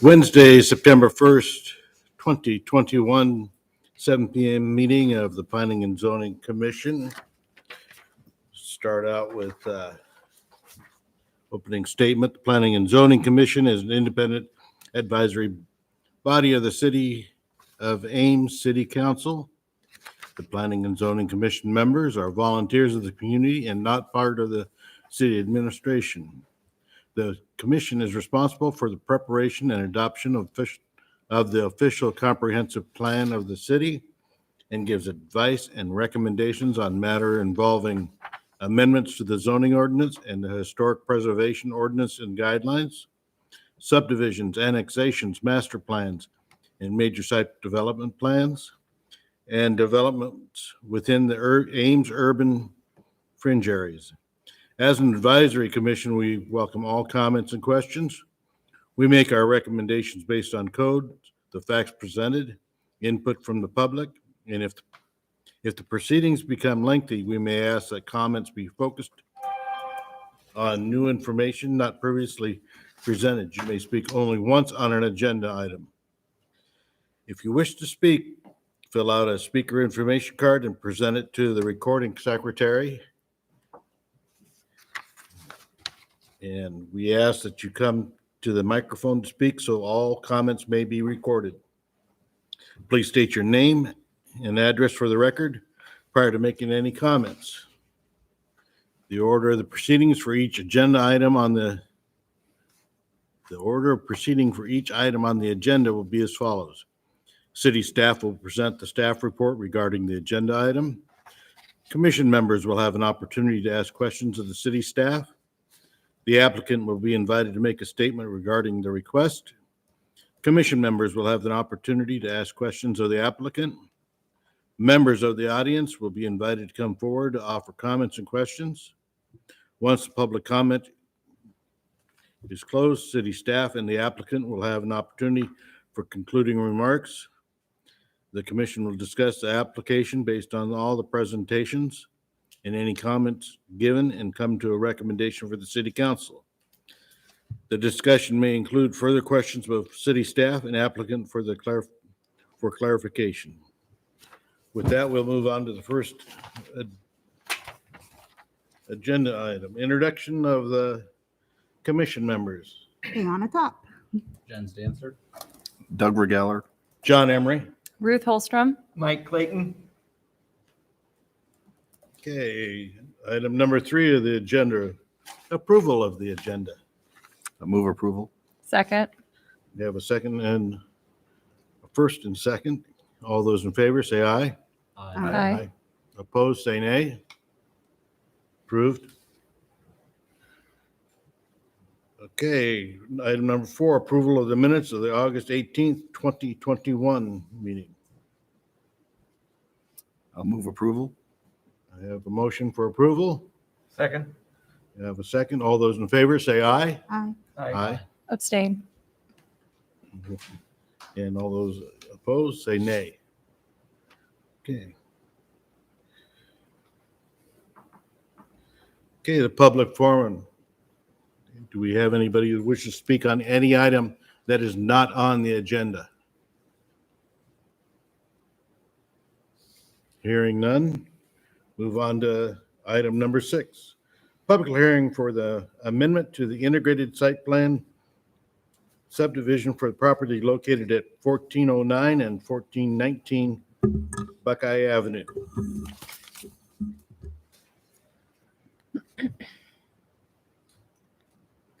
Wednesday, September 1st, 2021, 7 p.m. meeting of the Planning and Zoning Commission. Start out with opening statement. The Planning and Zoning Commission is an independent advisory body of the City of Ames City Council. The Planning and Zoning Commission members are volunteers of the community and not part of the city administration. The commission is responsible for the preparation and adoption of the official comprehensive plan of the city and gives advice and recommendations on matter involving amendments to the zoning ordinance and the historic preservation ordinance and guidelines, subdivisions, annexations, master plans, and major site development plans, and developments within the Ames urban fringe areas. As an advisory commission, we welcome all comments and questions. We make our recommendations based on code, the facts presented, input from the public, and if the proceedings become lengthy, we may ask that comments be focused on new information not previously presented. You may speak only once on an agenda item. If you wish to speak, fill out a speaker information card and present it to the recording secretary. And we ask that you come to the microphone to speak so all comments may be recorded. Please state your name and address for the record prior to making any comments. The order of the proceedings for each agenda item on the order of proceeding for each item on the agenda will be as follows. City staff will present the staff report regarding the agenda item. Commission members will have an opportunity to ask questions of the city staff. The applicant will be invited to make a statement regarding the request. Commission members will have an opportunity to ask questions of the applicant. Members of the audience will be invited to come forward to offer comments and questions. Once the public comment is closed, city staff and the applicant will have an opportunity for concluding remarks. The commission will discuss the application based on all the presentations and any comments given and come to a recommendation for the city council. The discussion may include further questions of city staff and applicant for clarification. With that, we'll move on to the first agenda item, introduction of the commission members. On the top. Jen Stanford. Doug Regaller. John Emery. Ruth Holstrom. Mike Clayton. Okay, item number 3 of the agenda, approval of the agenda. I move approval. Second. We have a second and a first and second. All those in favor say aye. Aye. Opposed, say nay. Approved. Okay, item number 4, approval of the minutes of the August 18th, 2021 meeting. I'll move approval. I have a motion for approval. Second. I have a second. All those in favor say aye. Aye. Abstain. And all those opposed say nay. Okay. Okay, the public forum. Do we have anybody who wishes to speak on any item that is not on the agenda? Hearing none, move on to item number 6. Public hearing for the amendment to the integrated site plan subdivision for the property located at 1409 and 1419 Buckeye Avenue.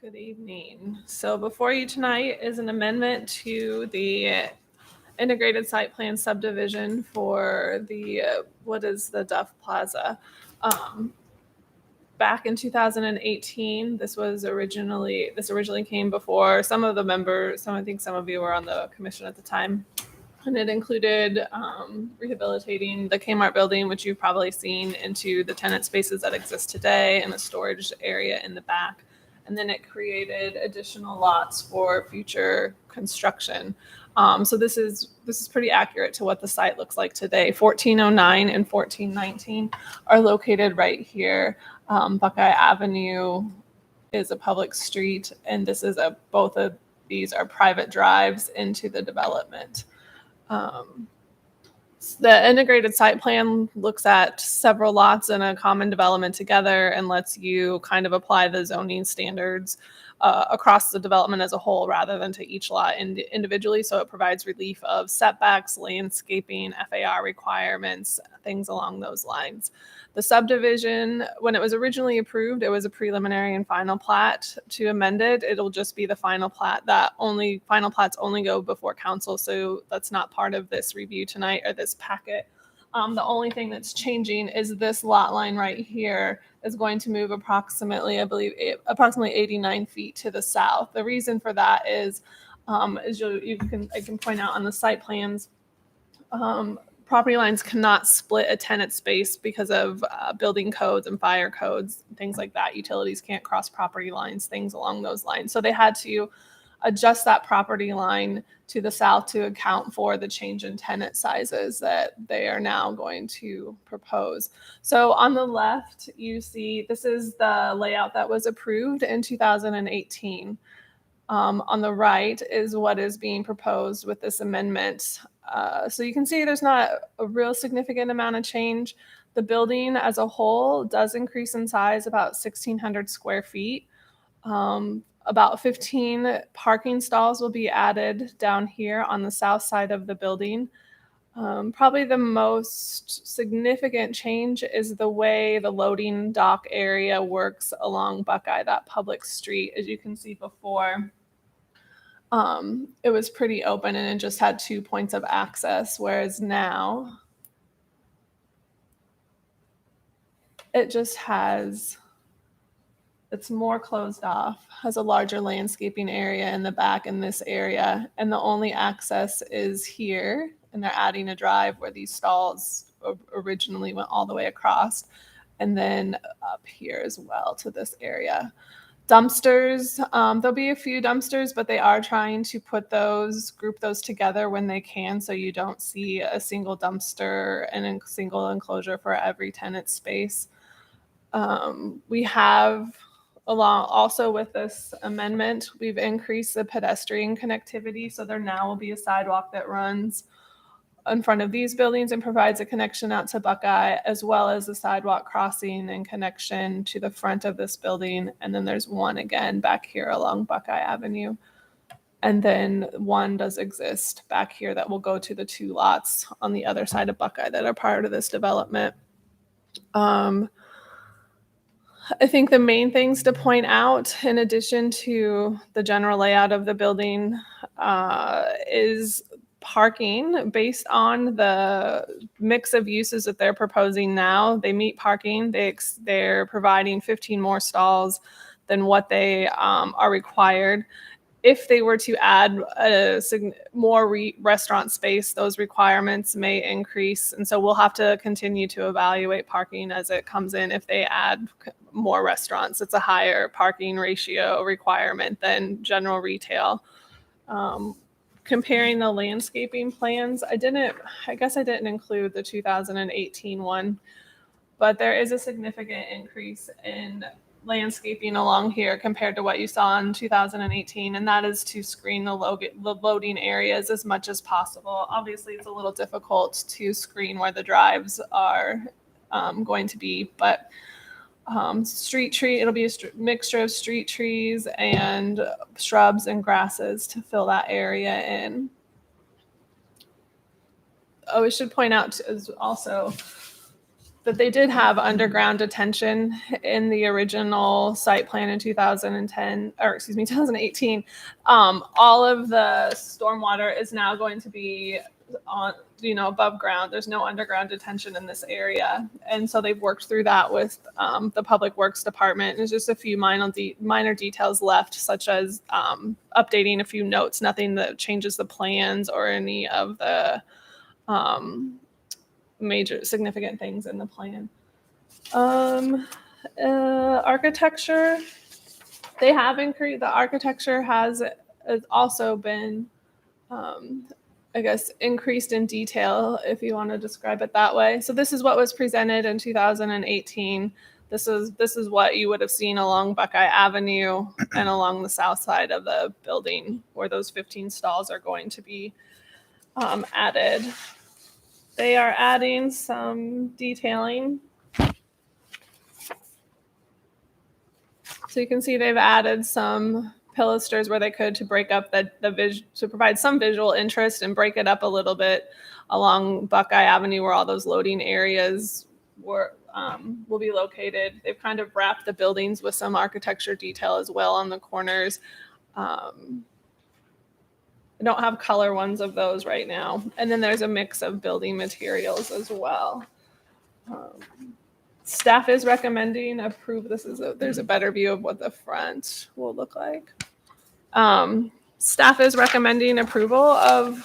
Good evening. So before you tonight is an amendment to the integrated site plan subdivision for the, what is the Duff Plaza? Back in 2018, this originally came before some of the members, I think some of you were on the commission at the time. And it included rehabilitating the Kmart building, which you've probably seen, into the tenant spaces that exist today and a storage area in the back. And then it created additional lots for future construction. So this is pretty accurate to what the site looks like today. 1409 and 1419 are located right here. Buckeye Avenue is a public street, and this is both of these are private drives into the development. The integrated site plan looks at several lots in a common development together and lets you kind of apply the zoning standards across the development as a whole rather than to each lot individually. So it provides relief of setbacks, landscaping, FAR requirements, things along those lines. The subdivision, when it was originally approved, it was a preliminary and final plat. To amend it, it'll just be the final plat. Final plats only go before council, so that's not part of this review tonight or this packet. The only thing that's changing is this lot line right here is going to move approximately 89 feet to the south. The reason for that is, I can point out on the site plans, property lines cannot split a tenant space because of building codes and fire codes, things like that. Utilities can't cross property lines, things along those lines. So they had to adjust that property line to the south to account for the change in tenant sizes that they are now going to propose. So on the left, you see this is the layout that was approved in 2018. On the right is what is being proposed with this amendment. So you can see there's not a real significant amount of change. The building as a whole does increase in size about 1,600 square feet. About 15 parking stalls will be added down here on the south side of the building. Probably the most significant change is the way the loading dock area works along Buckeye, that public street. As you can see before, it was pretty open and it just had 2 points of access, whereas now it just has It's more closed off, has a larger landscaping area in the back in this area, and the only access is here, and they're adding a drive where these stalls originally went all the way across, and then up here as well to this area. Dumpsters, there'll be a few dumpsters, but they are trying to group those together when they can, so you don't see a single dumpster and a single enclosure for every tenant space. We have, along also with this amendment, we've increased the pedestrian connectivity, so there now will be a sidewalk that runs in front of these buildings and provides a connection out to Buckeye, as well as a sidewalk crossing and connection to the front of this building. And then there's one again back here along Buckeye Avenue. And then one does exist back here that will go to the 2 lots on the other side of Buckeye that are part of this development. I think the main things to point out, in addition to the general layout of the building, is parking. Based on the mix of uses that they're proposing now, they meet parking. They're providing 15 more stalls than what they are required. If they were to add more restaurant space, those requirements may increase. And so we'll have to continue to evaluate parking as it comes in. If they add more restaurants, it's a higher parking ratio requirement than general retail. Comparing the landscaping plans, I guess I didn't include the 2018 one, but there is a significant increase in landscaping along here compared to what you saw in 2018, and that is to screen the loading areas as much as possible. Obviously, it's a little difficult to screen where the drives are going to be, but it'll be a mixture of street trees and shrubs and grasses to fill that area in. Oh, we should point out also that they did have underground detention in the original site plan in 2018. All of the stormwater is now going to be on, above ground. There's no underground detention in this area. And so they've worked through that with the Public Works Department. There's just a few minor details left, such as updating a few notes, nothing that changes the plans or any of the major significant things in the plan. Architecture, they have increased. The architecture has also been increased in detail, if you want to describe it that way. So this is what was presented in 2018. This is what you would have seen along Buckeye Avenue and along the south side of the building, where those 15 stalls are going to be added. They are adding some detailing. So you can see they've added some pilasters where they could to break up to provide some visual interest and break it up a little bit along Buckeye Avenue, where all those loading areas will be located. They've kind of wrapped the buildings with some architecture detail as well on the corners. I don't have color ones of those right now. And then there's a mix of building materials as well. Staff is recommending approve. There's a better view of what the front will look like. Staff is recommending approval of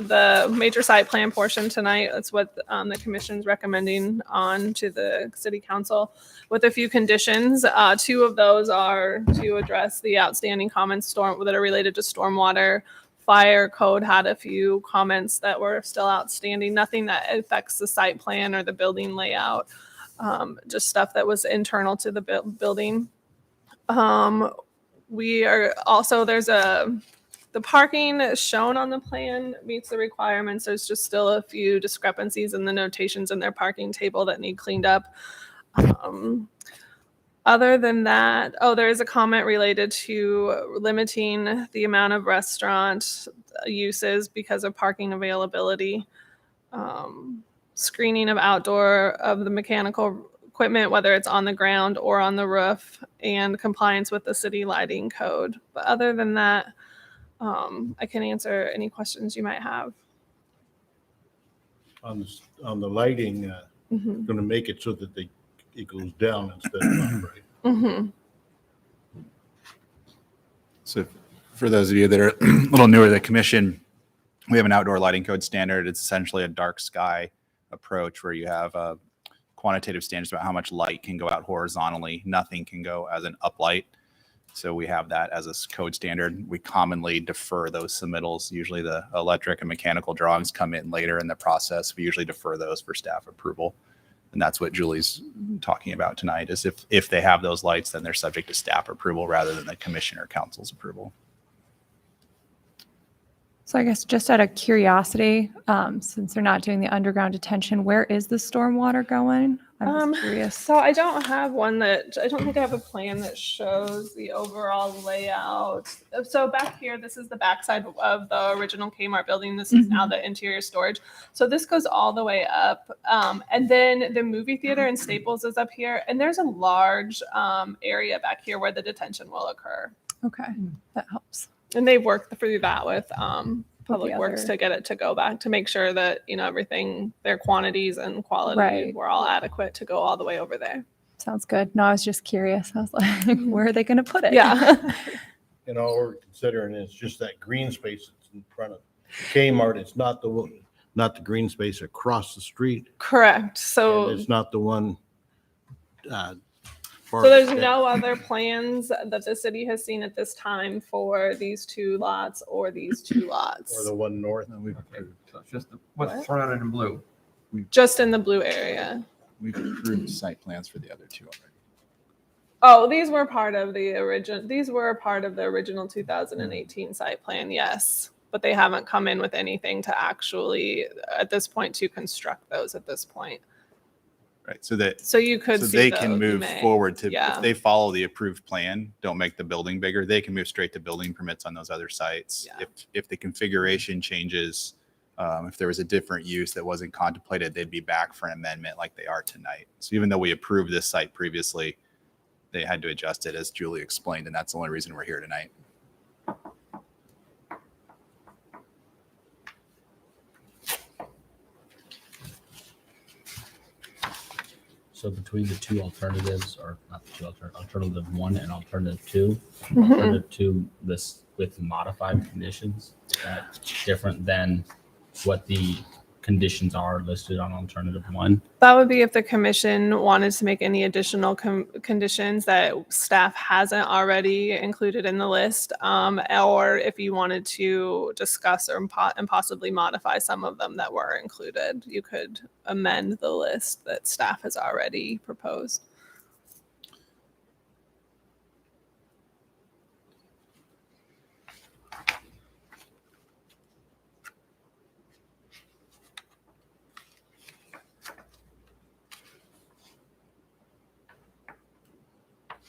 the major site plan portion tonight. That's what the commission's recommending on to the city council, with a few conditions. 2 of those are to address the outstanding comments that are related to stormwater. Fire code had a few comments that were still outstanding. Nothing that affects the site plan or the building layout. Just stuff that was internal to the building. We are also, the parking shown on the plan meets the requirements. There's just still a few discrepancies in the notations in their parking table that need cleaned up. Other than that, there is a comment related to limiting the amount of restaurant uses because of parking availability. Screening of the mechanical equipment, whether it's on the ground or on the roof, and compliance with the city lighting code. But other than that, I can answer any questions you might have. On the lighting, going to make it so that it goes down instead of up, right? Mm-hmm. So for those of you that are a little newer to the commission, we have an outdoor lighting code standard. It's essentially a dark sky approach where you have quantitative standards about how much light can go out horizontally. Nothing can go as an uplight. So we have that as a code standard. We commonly defer those submittals. Usually the electric and mechanical drawings come in later in the process. We usually defer those for staff approval. And that's what Julie's talking about tonight, is if they have those lights, then they're subject to staff approval rather than the commission or council's approval. So I guess just out of curiosity, since they're not doing the underground detention, where is the stormwater going? I'm just curious. So I don't have one that, I don't think I have a plan that shows the overall layout. So back here, this is the backside of the original Kmart building. This is now the interior storage. So this goes all the way up. And then the movie theater and Staples is up here. And there's a large area back here where the detention will occur. Okay, that helps. And they've worked through that with Public the Works other- to get it to go back, to make sure that, you know, everything, their quantities and quality Right. were all adequate to go all the way over there. Sounds good. No, I was just curious. I was like, where are they going to put it? Yeah. And all we're considering is just that green space that's in front of Kmart. It's not not the green space across the street. Correct. And So it's not the one. So there's no other plans that the city has seen at this time for these two lots or these two lots? Or the one north. Okay, so it's just what's thrown out in blue. Just in the blue area. We've approved site plans for the other two already. Oh, these were part of the original 2018 site plan, yes. But they haven't come in with anything to actually, at this point, to construct those at this point. Right. So that So you could so see they those, can you move may. forward to, Yeah. if they follow the approved plan, don't make the building bigger, they can move straight to building permits on those other sites. Yeah. If the configuration changes, if there was a different use that wasn't contemplated, they'd be back for an amendment like they are tonight. So even though we approved this site previously, they had to adjust it, as Julie explained, and that's the only reason we're here tonight. So between the two alternatives, or not the two alternative 1 and alternative 2, Mhm. alternative 2, this with modified conditions, is that different than what the conditions are listed on alternative 1? That would be if the commission wanted to make any additional conditions that staff hasn't already included in the list, or if you wanted to discuss or and possibly modify some of them that were included, you could amend the list that staff has already proposed.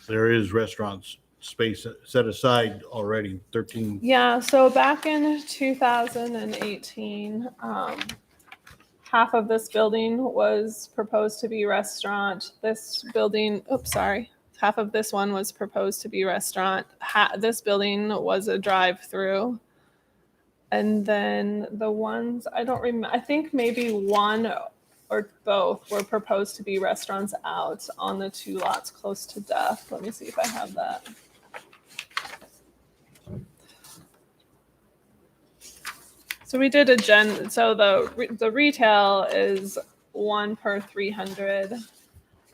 There is restaurants space set aside already, 13. Yeah, so back in 2018, half of this building was proposed to be restaurant. This building, half of this one was proposed to be restaurant. This building was a drive-through. And then the ones, I don't remember, I think maybe one or both were proposed to be restaurants out on the two lots close to Duff. Let me see if I have that. So we did so the retail is 1 per 300.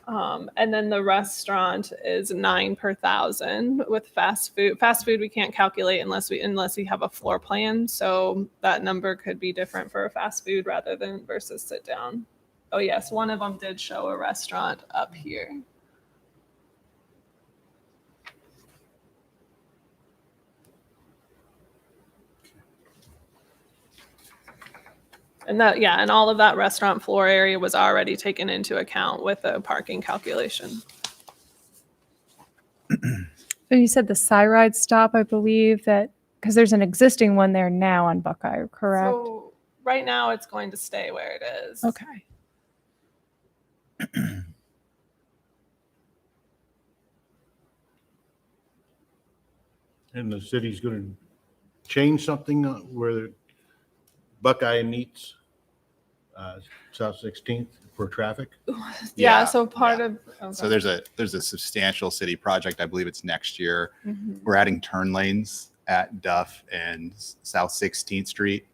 And then the restaurant is 9 per 1,000 with fast food. Fast food we can't calculate unless we have a floor plan. So that number could be different for a fast food rather than versus sit down. Oh yes, one of them did show a restaurant up here. And and all of that restaurant floor area was already taken into account with the parking calculation. So you said the Cyride stop, I believe that, because there's an existing one there now on Buckeye, correct? So right now it's going to stay where it is. Okay. And the city's going to change something where Buckeye meets South 16th for traffic. Yeah, so part of. So there's a substantial city project. I believe it's next year. Mhm. We're adding turn lanes at Duff and South 16th Street.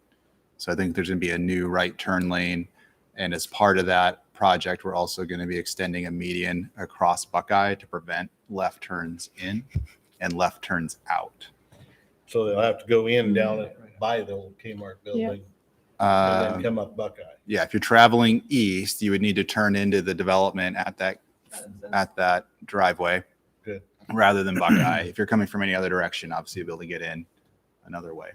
So I think there's going to be a new right turn lane. And as part of that project, we're also going to be extending a median across Buckeye to prevent left turns in and left turns out. So they'll have to go in down it by the old Kmart building and then come up Buckeye. Yeah, if you're traveling east, you would need to turn into the development at that driveway. Good. Rather than Buckeye. If you're coming from any other direction, obviously you'll be able to get in another way.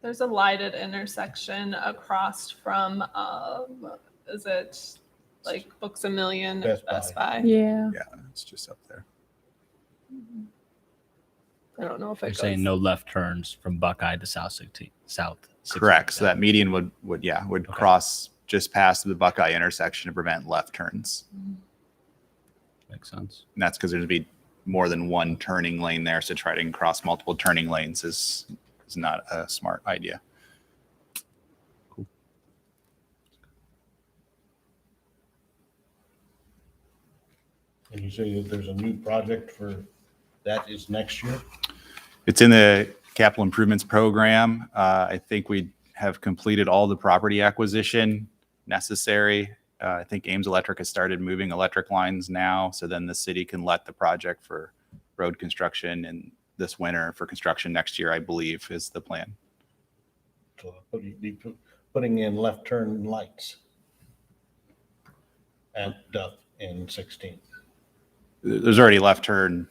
There's a lighted intersection across from, is it like Books A Million, Best Best Buy. Buy? Yeah. Yeah, it's just up there. I don't know if You're it saying goes. no left turns from Buckeye to South 16th. Correct. So that median would Okay. cross just past the Buckeye intersection to prevent left turns. Makes sense. And that's because there's be more than one turning lane there. So trying to cross multiple turning lanes is not a smart idea. And you say that there's a new project for that is next year? It's in the capital improvements program. I think we have completed all the property acquisition necessary. I think Ames Electric has started moving electric lines now, so then the city can let the project for road construction in this winter, for construction next year, I believe, is the plan. So you'd be putting in left turn lights at Duff and 16th. There's already left turn.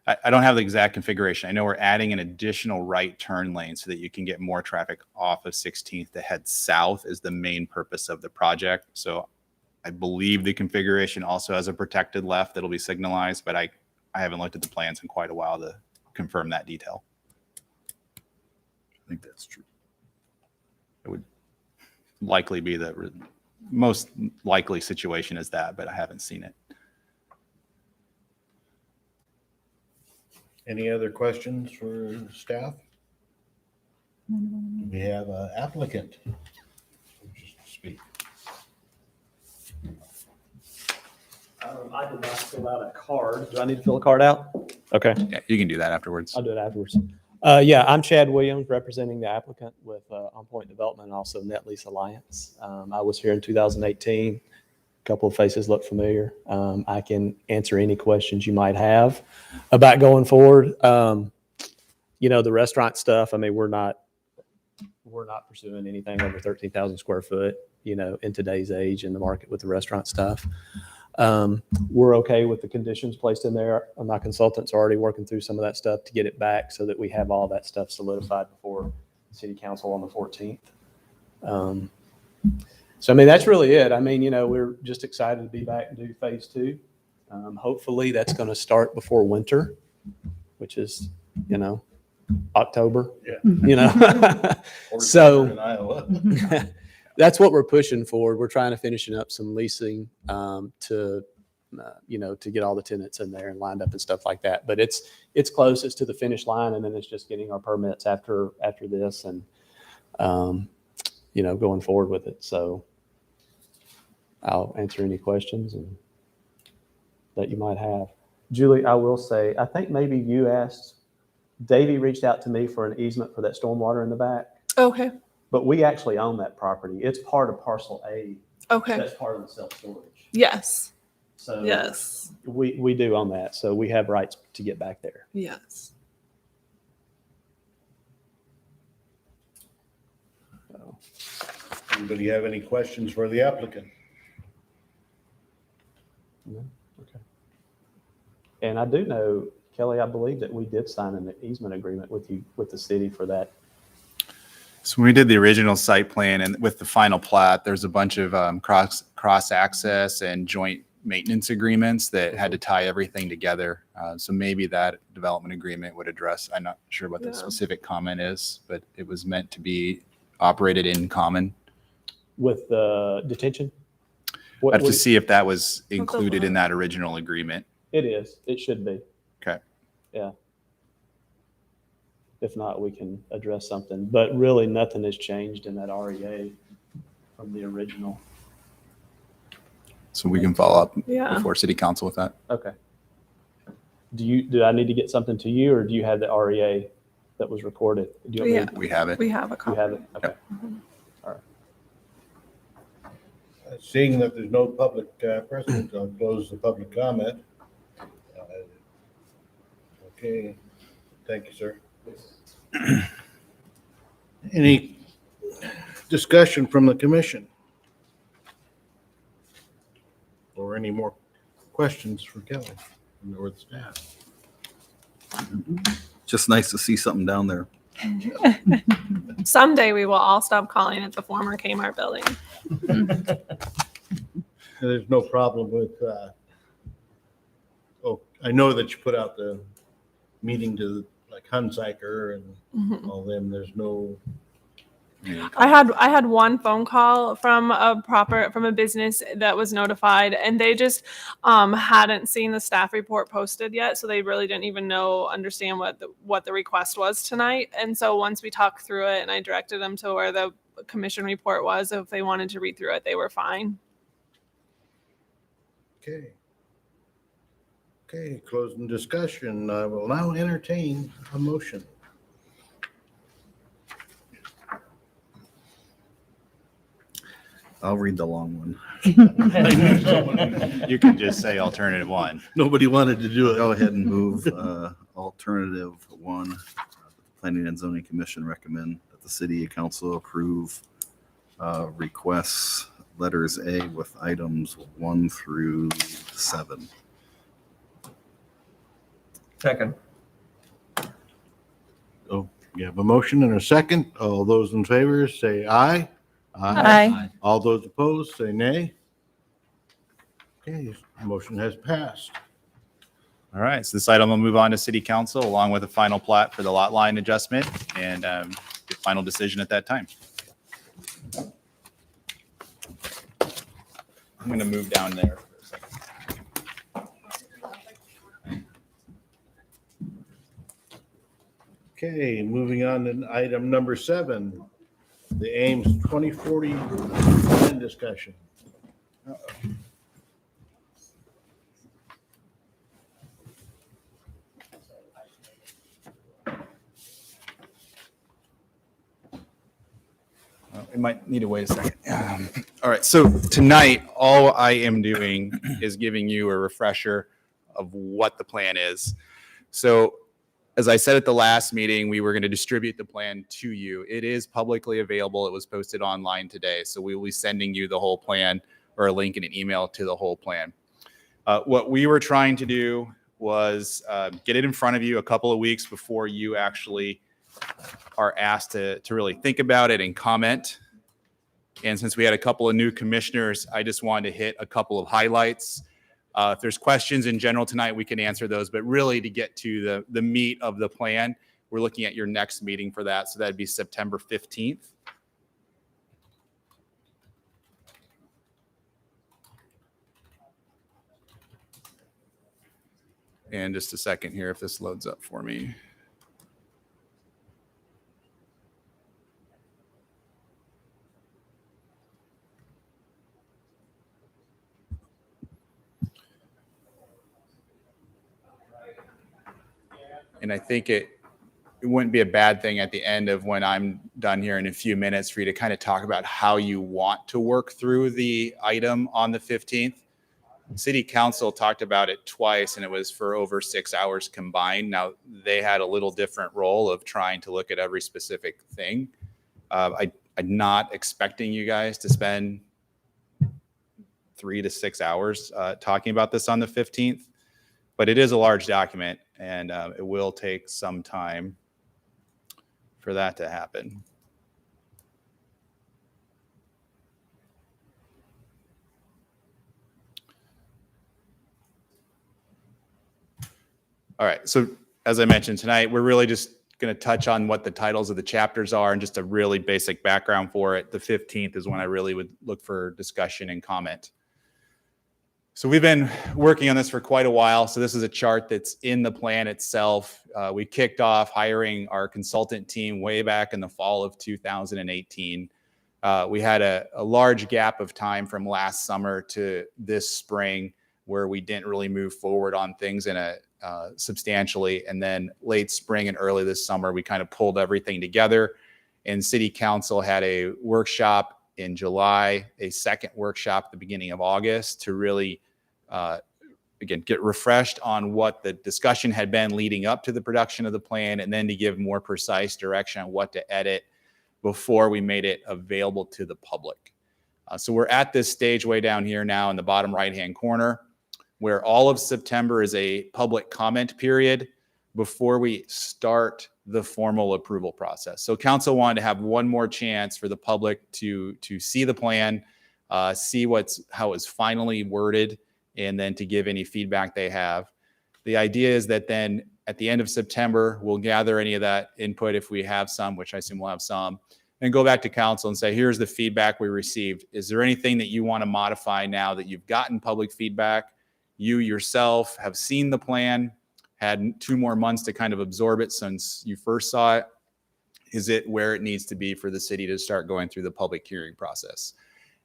I don't have the exact configuration. I know we're adding an additional right turn lane so that you can get more traffic off of 16th to head south is the main purpose of the project. So I believe the configuration also has a protected left that'll be signalized, but I haven't looked at the plans in quite a while to confirm that detail. I think that's true. It would likely be the most likely situation is that, but I haven't seen it. Any other questions for staff? We have an applicant. Just speak. I did not fill out a card. Do I need to fill a card out? Okay, Yeah, you can do that afterwards. I'll do it afterwards. Yeah, I'm Chad Williams, representing the applicant with On Point Development and also Net Lease Alliance. I was here in 2018. A couple of faces look familiar. I can answer any questions you might have about going forward. The restaurant stuff, I mean, we're not pursuing anything over 13,000 square foot, in today's age in the market with the restaurant stuff. We're okay with the conditions placed in there. My consultant's already working through some of that stuff to get it back so that we have all that stuff solidified before city council on the 14th. So, I mean, that's really it. I mean, we're just excited to be back and do phase 2. Hopefully that's going to start before winter, which is, October, So In Iowa. that's what we're pushing for. We're trying to finishing up some leasing to get all the tenants in there and lined up and stuff like that. But it's close. It's to the finish line, and then it's just getting our permits after this and going forward with it. So I'll answer any questions and that you might have. Julie, I will say, I think maybe you asked, Davey reached out to me for an easement for that stormwater in the back, Okay, but we actually own that property. It's part of parcel A. okay. That's part of the self-storage. Yes, So yes, we do own that. So we have rights to get back there. yes. So, Anybody have any questions for the applicant? no? Okay. And I do know, Kelly, I believe that we did sign an easement agreement with the city for that. So when we did the original site plan and with the final plat, there's a bunch of cross access and joint maintenance agreements that had to tie everything together. So maybe that development agreement would address, I'm not sure what the Yeah. specific comment is, but it was meant to be operated in common. With the detention? I have to see if that was the included in law? that original agreement. It is. It should be. Okay. Yeah. If not, we can address something. But really, nothing has changed in that REA from the original. So we can follow up Yeah. before city council with that. Okay. Do I need to get something to you, or do you have the REA that was recorded? Do you want me We have it. We have a to, copy. you have it? Okay. Seeing that there's no public precedent, I'll close the public comment. Okay, thank you, sir. Any discussion from the commission? Or any more questions for Kelly or the staff? Just nice to see something down there. Someday we will all stop calling it the former Kmart building. There's no problem with, I know that you put out the meeting to like Hunziker and all them. There's no, I had one phone call from a business that was notified, and they just hadn't seen the staff report posted yet, so they really didn't even understand what the request was tonight. And so once we talked through it, and I directed them to where the commission report was, if they wanted to read through it, they were fine. okay. Okay, closing discussion. I will now entertain a motion. I'll read the long one. You can just say alternative one. Nobody wanted to do it. Go ahead and move alternative one. Planning and Zoning Commission recommend that the city council approve requests letters A with items 1 through 7. Second. Oh, you have a motion and a second. All those in favor say aye. Aye. All those opposed say nay. Okay, motion has passed. All right, so this item will move on to city council along with a final plat for the lot line adjustment and the final decision at that time. I'm going to move down there for a second. Okay, moving on to item number 7, the Ames 2040 plan discussion. We might need to wait a second. All right, so tonight, all I am doing is giving you a refresher of what the plan is. So as I said at the last meeting, we were going to distribute the plan to you. It is publicly available. It was posted online today. So we will be sending you the whole plan or a link in an email to the whole plan. What we were trying to do was get it in front of you a couple of weeks before you actually are asked to really think about it and comment. And since we had a couple of new commissioners, I just wanted to hit a couple of highlights. If there's questions in general tonight, we can answer those. But really to get to the meat of the plan, we're looking at your next meeting for that. So that'd be September 15th. And just a second here if this loads up for me. And I think it wouldn't be a bad thing at the end of when I'm done here in a few minutes for you to kind of talk about how you want to work through the item on the 15th. City Council talked about it twice and it was for over 6 hours combined. Now they had a little different role of trying to look at every specific thing. I'm not expecting you guys to spend 3 to 6 hours talking about this on the 15th, but it is a large document and it will take some time for that to happen. All right, so as I mentioned tonight, we're really just going to touch on what the titles of the chapters are and just a really basic background for it. The 15th is when I really would look for discussion and comment. So we've been working on this for quite a while. So this is a chart that's in the plan itself. We kicked off hiring our consultant team way back in the fall of 2018. We had a large gap of time from last summer to this spring where we didn't really move forward on things in a substantially. And then late spring and early this summer, we kind of pulled everything together, and City Council had a workshop in July, a second workshop at the beginning of August to really, again, get refreshed on what the discussion had been leading up to the production of the plan, and then to give more precise direction on what to edit before we made it available to the public. So we're at this stage way down here now in the bottom right-hand corner, where all of September is a public comment period before we start the formal approval process. So council wanted to have one more chance for the public to see the plan, see how it's finally worded, and then to give any feedback they have. The idea is that then at the end of September, we'll gather any of that input if we have some, which I assume we'll have some, and go back to council and say, here's the feedback we received. Is there anything that you want to modify now that you've gotten public feedback? You yourself have seen the plan, had 2 more months to kind of absorb it since you first saw it. Is it where it needs to be for the city to start going through the public hearing process?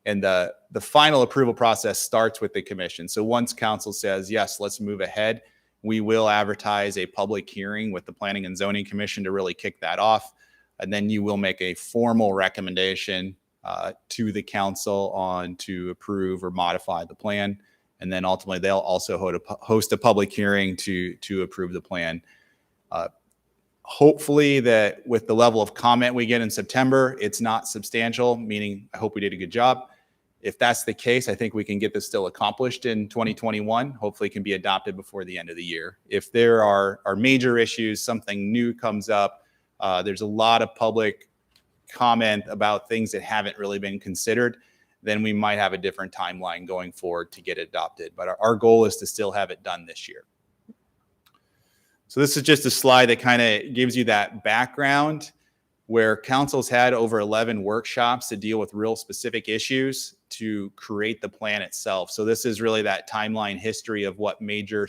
And the final approval process starts with the commission. So once council says, yes, let's move ahead, we will advertise a public hearing with the Planning and Zoning Commission to really kick that off. And then you will make a formal recommendation to the council on to approve or modify the plan. And then ultimately, they'll also host a public hearing to approve the plan. Hopefully that with the level of comment we get in September, it's not substantial, meaning I hope we did a good job. If that's the case, I think we can get this still accomplished in 2021. Hopefully it can be adopted before the end of the year. If there are major issues, something new comes up, there's a lot of public comment about things that haven't really been considered, then we might have a different timeline going forward to get it adopted. But our goal is to still have it done this year. So this is just a slide that kind of gives you that background where council's had over 11 workshops to deal with real specific issues to create the plan itself. So this is really that timeline history of what major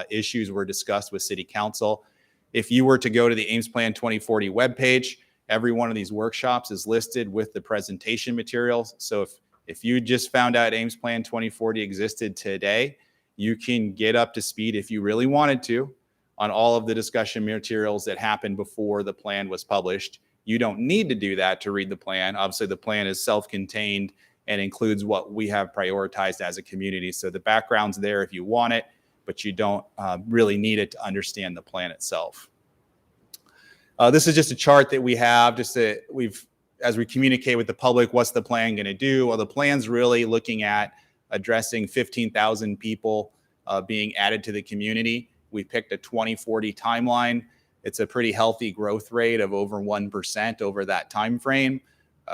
issues were discussed with City Council. If you were to go to the Ames Plan 2040 webpage, every one of these workshops is listed with the presentation materials. So if you just found out Ames Plan 2040 existed today, you can get up to speed if you really wanted to on all of the discussion materials that happened before the plan was published. You don't need to do that to read the plan. Obviously, the plan is self-contained and includes what we have prioritized as a community. So the background's there if you want it, but you don't really need it to understand the plan itself. This is just a chart that we have, as we communicate with the public, what's the plan going to do? Well, the plan's really looking at addressing 15,000 people being added to the community. We picked a 2040 timeline. It's a pretty healthy growth rate of over 1% over that time frame,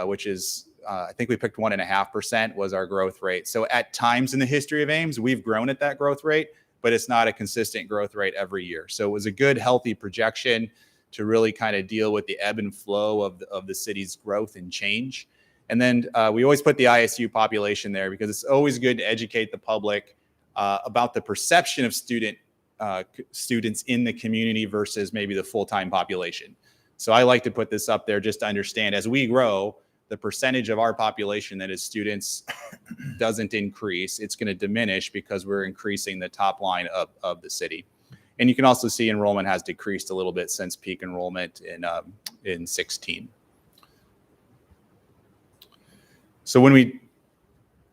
which is, I think we picked 1.5% was our growth rate. So at times in the history of Ames, we've grown at that growth rate, but it's not a consistent growth rate every year. So it was a good, healthy projection to really kind of deal with the ebb and flow of the city's growth and change. And then we always put the ISU population there because it's always good to educate the public about the perception of students in the community versus maybe the full-time population. So I like to put this up there just to understand as we grow, the percentage of our population that is students doesn't increase. It's going to diminish because we're increasing the top line of the city. And you can also see enrollment has decreased a little bit since peak enrollment in 16. So when we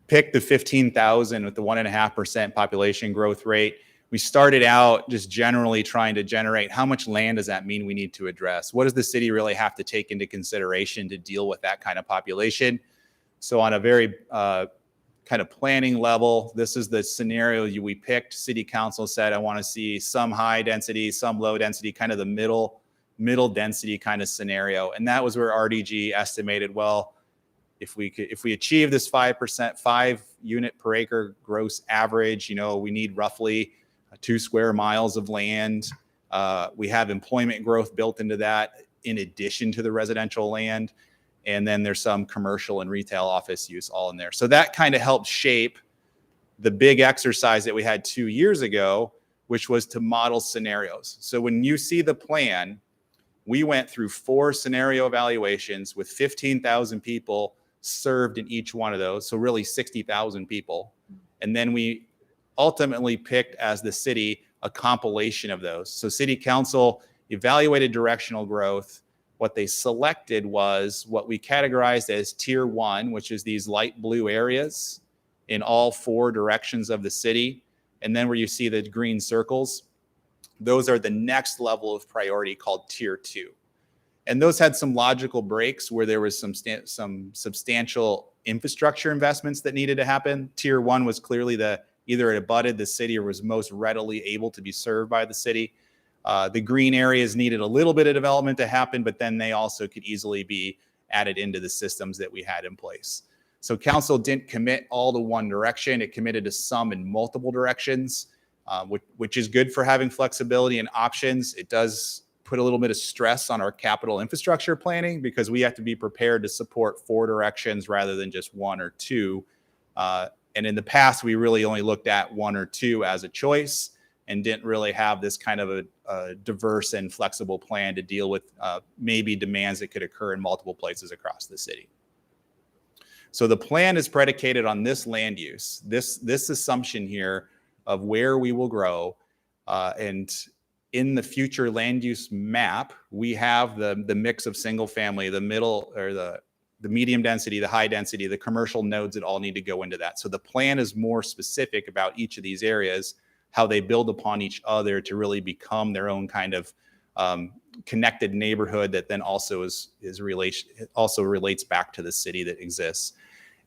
picked the 15,000 with the 1.5% population growth rate, we started out just generally trying to generate how much land does that mean we need to address? What does the city really have to take into consideration to deal with that kind of population? So on a very kind of planning level, this is the scenario we picked. City Council said, I want to see some high density, some low density, kind of the middle density kind of scenario. And that was where RDG estimated, well, if we achieve this 5%, 5 unit per acre gross average, we need roughly 2 square miles of land. We have employment growth built into that in addition to the residential land. And then there's some commercial and retail office use all in there. So that kind of helped shape the big exercise that we had 2 years ago, which was to model scenarios. So when you see the plan, we went through 4 scenario evaluations with 15,000 people served in each one of those. So really 60,000 people. And then we ultimately picked as the city a compilation of those. So city council evaluated directional growth. What they selected was what we categorized as tier 1, which is these light blue areas in all 4 directions of the city. And then where you see the green circles, those are the next level of priority called tier 2. And those had some logical breaks where there was some substantial infrastructure investments that needed to happen. Tier 1 was clearly either it abutted the city or was most readily able to be served by the city. The green areas needed a little bit of development to happen, but then they also could easily be added into the systems that we had in place. So council didn't commit all to one direction. It committed to some in multiple directions, which is good for having flexibility and options. It does put a little bit of stress on our capital infrastructure planning because we have to be prepared to support 4 directions rather than just 1 or 2. And in the past, we really only looked at 1 or 2 as a choice and didn't really have this kind of a diverse and flexible plan to deal with maybe demands that could occur in multiple places across the city. So the plan is predicated on this land use, this assumption here of where we will grow. And in the future land use map, we have the mix of single family, the middle or the medium density, the high density, the commercial nodes that all need to go into that. So the plan is more specific about each of these areas, how they build upon each other to really become their own kind of connected neighborhood that then also also relates back to the city that exists.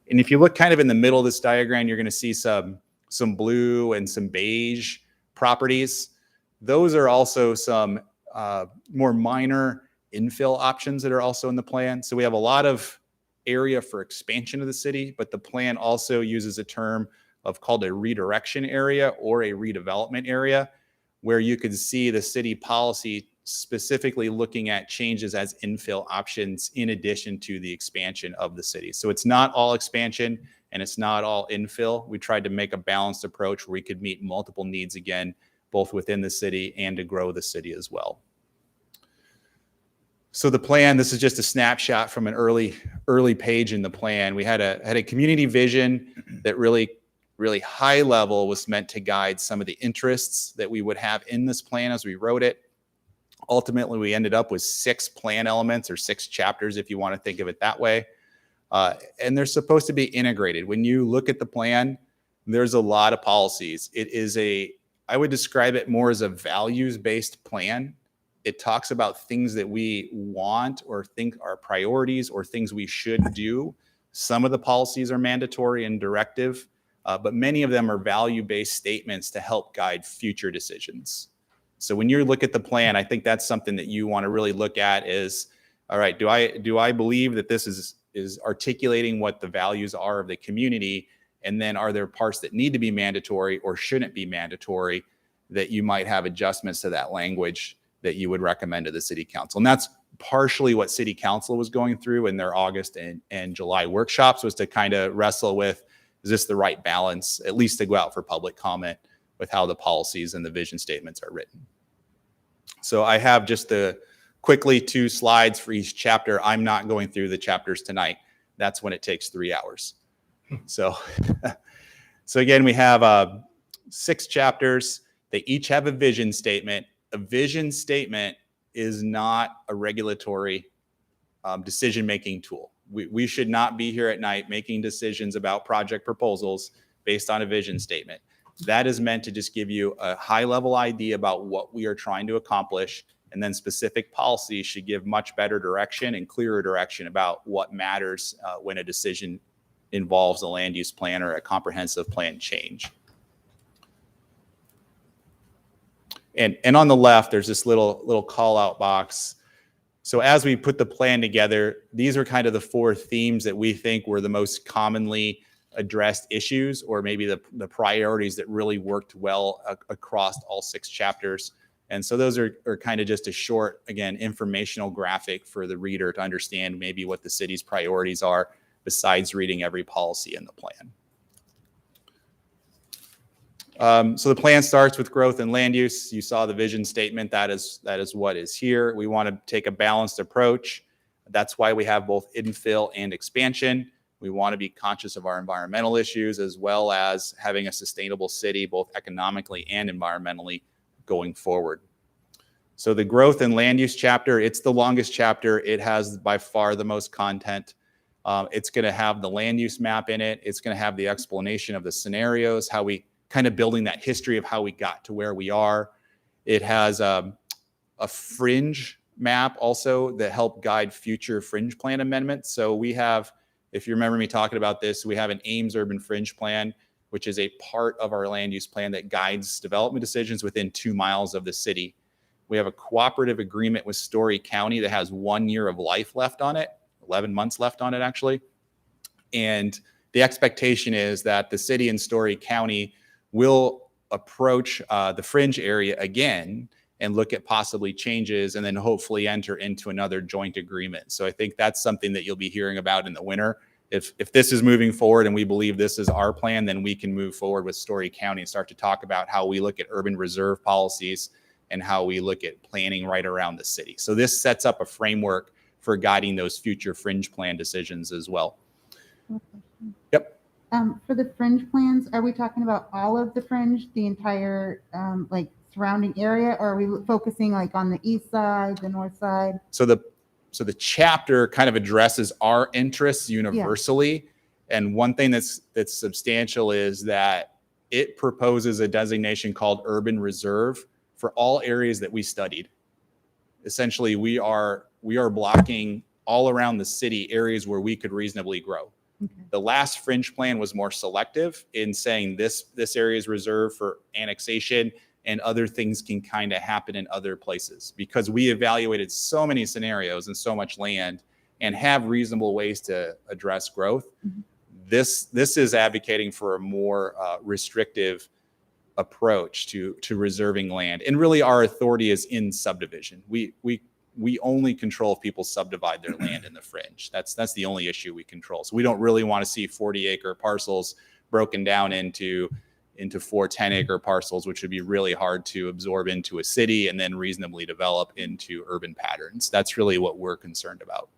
And if you look kind of in the middle of this diagram, you're going to see some blue and some beige properties. Those are also some more minor infill options that are also in the plan. So we have a lot of area for expansion of the city, but the plan also uses a term called a redirection area or a redevelopment area, where you can see the city policy specifically looking at changes as infill options in addition to the expansion of the city. So it's not all expansion and it's not all infill. We tried to make a balanced approach where we could meet multiple needs again, both within the city and to grow the city as well. So the plan, this is just a snapshot from an early page in the plan. We had a community vision that really high level was meant to guide some of the interests that we would have in this plan as we wrote it. Ultimately, we ended up with 6 plan elements or 6 chapters, if you want to think of it that way. And they're supposed to be integrated. When you look at the plan, there's a lot of policies. It is I would describe it more as a values-based plan. It talks about things that we want or think are priorities or things we should do. Some of the policies are mandatory and directive, but many of them are value-based statements to help guide future decisions. So when you look at the plan, I think that's something that you want to really look at is, all right, do I believe that this is articulating what the values are of the community? And then are there parts that need to be mandatory or shouldn't be mandatory that you might have adjustments to that language that you would recommend to the city council? And that's partially what city council was going through in their August and July workshops, was to kind of wrestle with, is this the right balance, at least to go out for public comment with how the policies and the vision statements are written. So I have just quickly 2 slides for each chapter. I'm not going through the chapters tonight. That's when it takes 3 hours. So again, we have 6 chapters. They each have a vision statement. A vision statement is not a regulatory decision-making tool. We should not be here at night making decisions about project proposals based on a vision statement. That is meant to just give you a high-level idea about what we are trying to accomplish, and then specific policies should give much better direction and clearer direction about what matters when a decision involves a land use plan or a comprehensive plan change. And on the left, there's this little call-out box. So as we put the plan together, these are kind of the 4 themes that we think were the most commonly addressed issues, or maybe the priorities that really worked well across all 6 chapters. And so those are kind of just a short, again, informational graphic for the reader to understand maybe what the city's priorities are besides reading every policy in the plan. So the plan starts with growth and land use. You saw the vision statement. That is what is here. We want to take a balanced approach. That's why we have both infill and expansion. We want to be conscious of our environmental issues as well as having a sustainable city, both economically and environmentally going forward. So the growth and land use chapter, it's the longest chapter. It has by far the most content. It's going to have the land use map in it. It's going to have the explanation of the scenarios, how we kind of building that history of how we got to where we are. It has a fringe map also that help guide future fringe plan amendments. So we have, if you remember me talking about this, we have an Ames urban fringe plan, which is a part of our land use plan that guides development decisions within 2 miles of the city. We have a cooperative agreement with Story County that has 1 year of life left on it, 11 months left on it actually. And the expectation is that the city and Story County will approach the fringe area again and look at possibly changes and then hopefully enter into another joint agreement. So I think that's something that you'll be hearing about in the winter. If this is moving forward and we believe this is our plan, then we can move forward with Story County and start to talk about how we look at urban reserve policies and how we look at planning right around the city. So this sets up a framework for guiding those future fringe plan decisions as well. Yep. For the fringe plans, are we talking about all of the fringe, the entire like surrounding area, or are we focusing like on the east side, the north side? So the chapter kind of addresses our interests universally. Yeah. And one thing that's substantial is that it proposes a designation called urban reserve for all areas that we studied. Essentially, we are blocking all around the city areas where we could reasonably grow. Okay. The last fringe plan was more selective in saying this area is reserved for annexation and other things can kind of happen in other places, because we evaluated so many scenarios and so much land and have reasonable ways to address growth. Mm-hmm. This is advocating for a more restrictive approach to reserving land. And really our authority is in subdivision. We only control if people subdivide their land in the fringe. That's the only issue we control. So we don't really want to see 40-acre parcels broken down into 4 10-acre parcels, which would be really hard to absorb into a city and then reasonably develop into urban patterns. That's really what we're concerned about.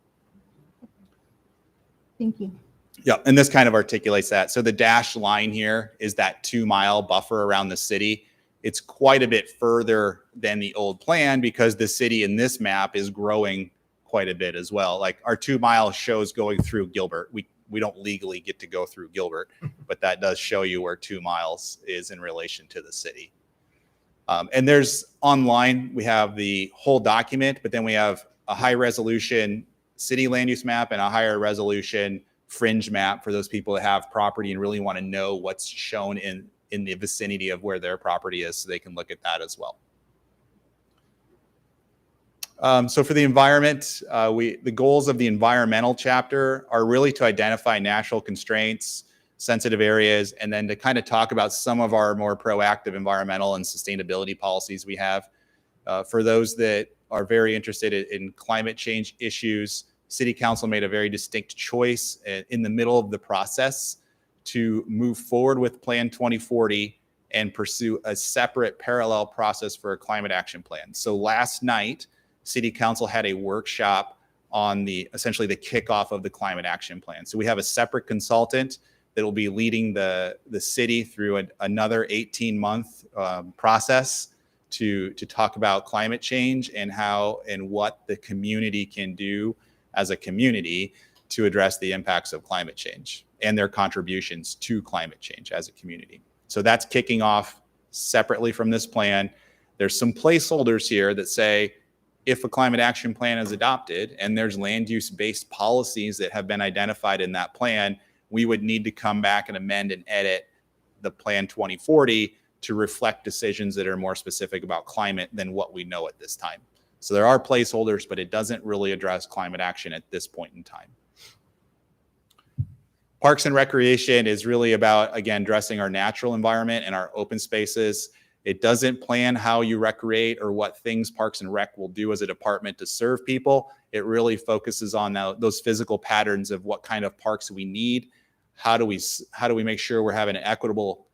Thank you. Yeah, and this kind of articulates that. So the dashed line here is that 2-mile buffer around the city. It's quite a bit further than the old plan because the city in this map is growing quite a bit as well. Like our 2-mile shows going through Gilbert. We don't legally get to go through Gilbert, but that does show you where 2 miles is in relation to the city. And there's online, we have the whole document, but then we have a high resolution city land use map and a higher resolution fringe map for those people that have property and really want to know what's shown in the vicinity of where their property is, so they can look at that as well. So for the environment, the goals of the environmental chapter are really to identify natural constraints, sensitive areas, and then to kind of talk about some of our more proactive environmental and sustainability policies we have. For those that are very interested in climate change issues, City Council made a very distinct choice in the middle of the process to move forward with Plan 2040 and pursue a separate parallel process for a climate action plan. So last night, City Council had a workshop on essentially the kickoff of the climate action plan. So we have a separate consultant that will be leading the city through another 18-month process to talk about climate change and how and what the community can do as a community to address the impacts of climate change and their contributions to climate change as a community. So that's kicking off separately from this plan. There's some placeholders here that say, if a climate action plan is adopted and there's land use based policies that have been identified in that plan, we would need to come back and amend and edit the Plan 2040 to reflect decisions that are more specific about climate than what we know at this time. So there are placeholders, but it doesn't really address climate action at this point in time. Parks and Recreation is really about, again, addressing our natural environment and our open spaces. It doesn't plan how you recreate or what things Parks and Rec will do as a department to serve people. It really focuses on those physical patterns of what kind of parks we need. How do we make sure we're having an equitable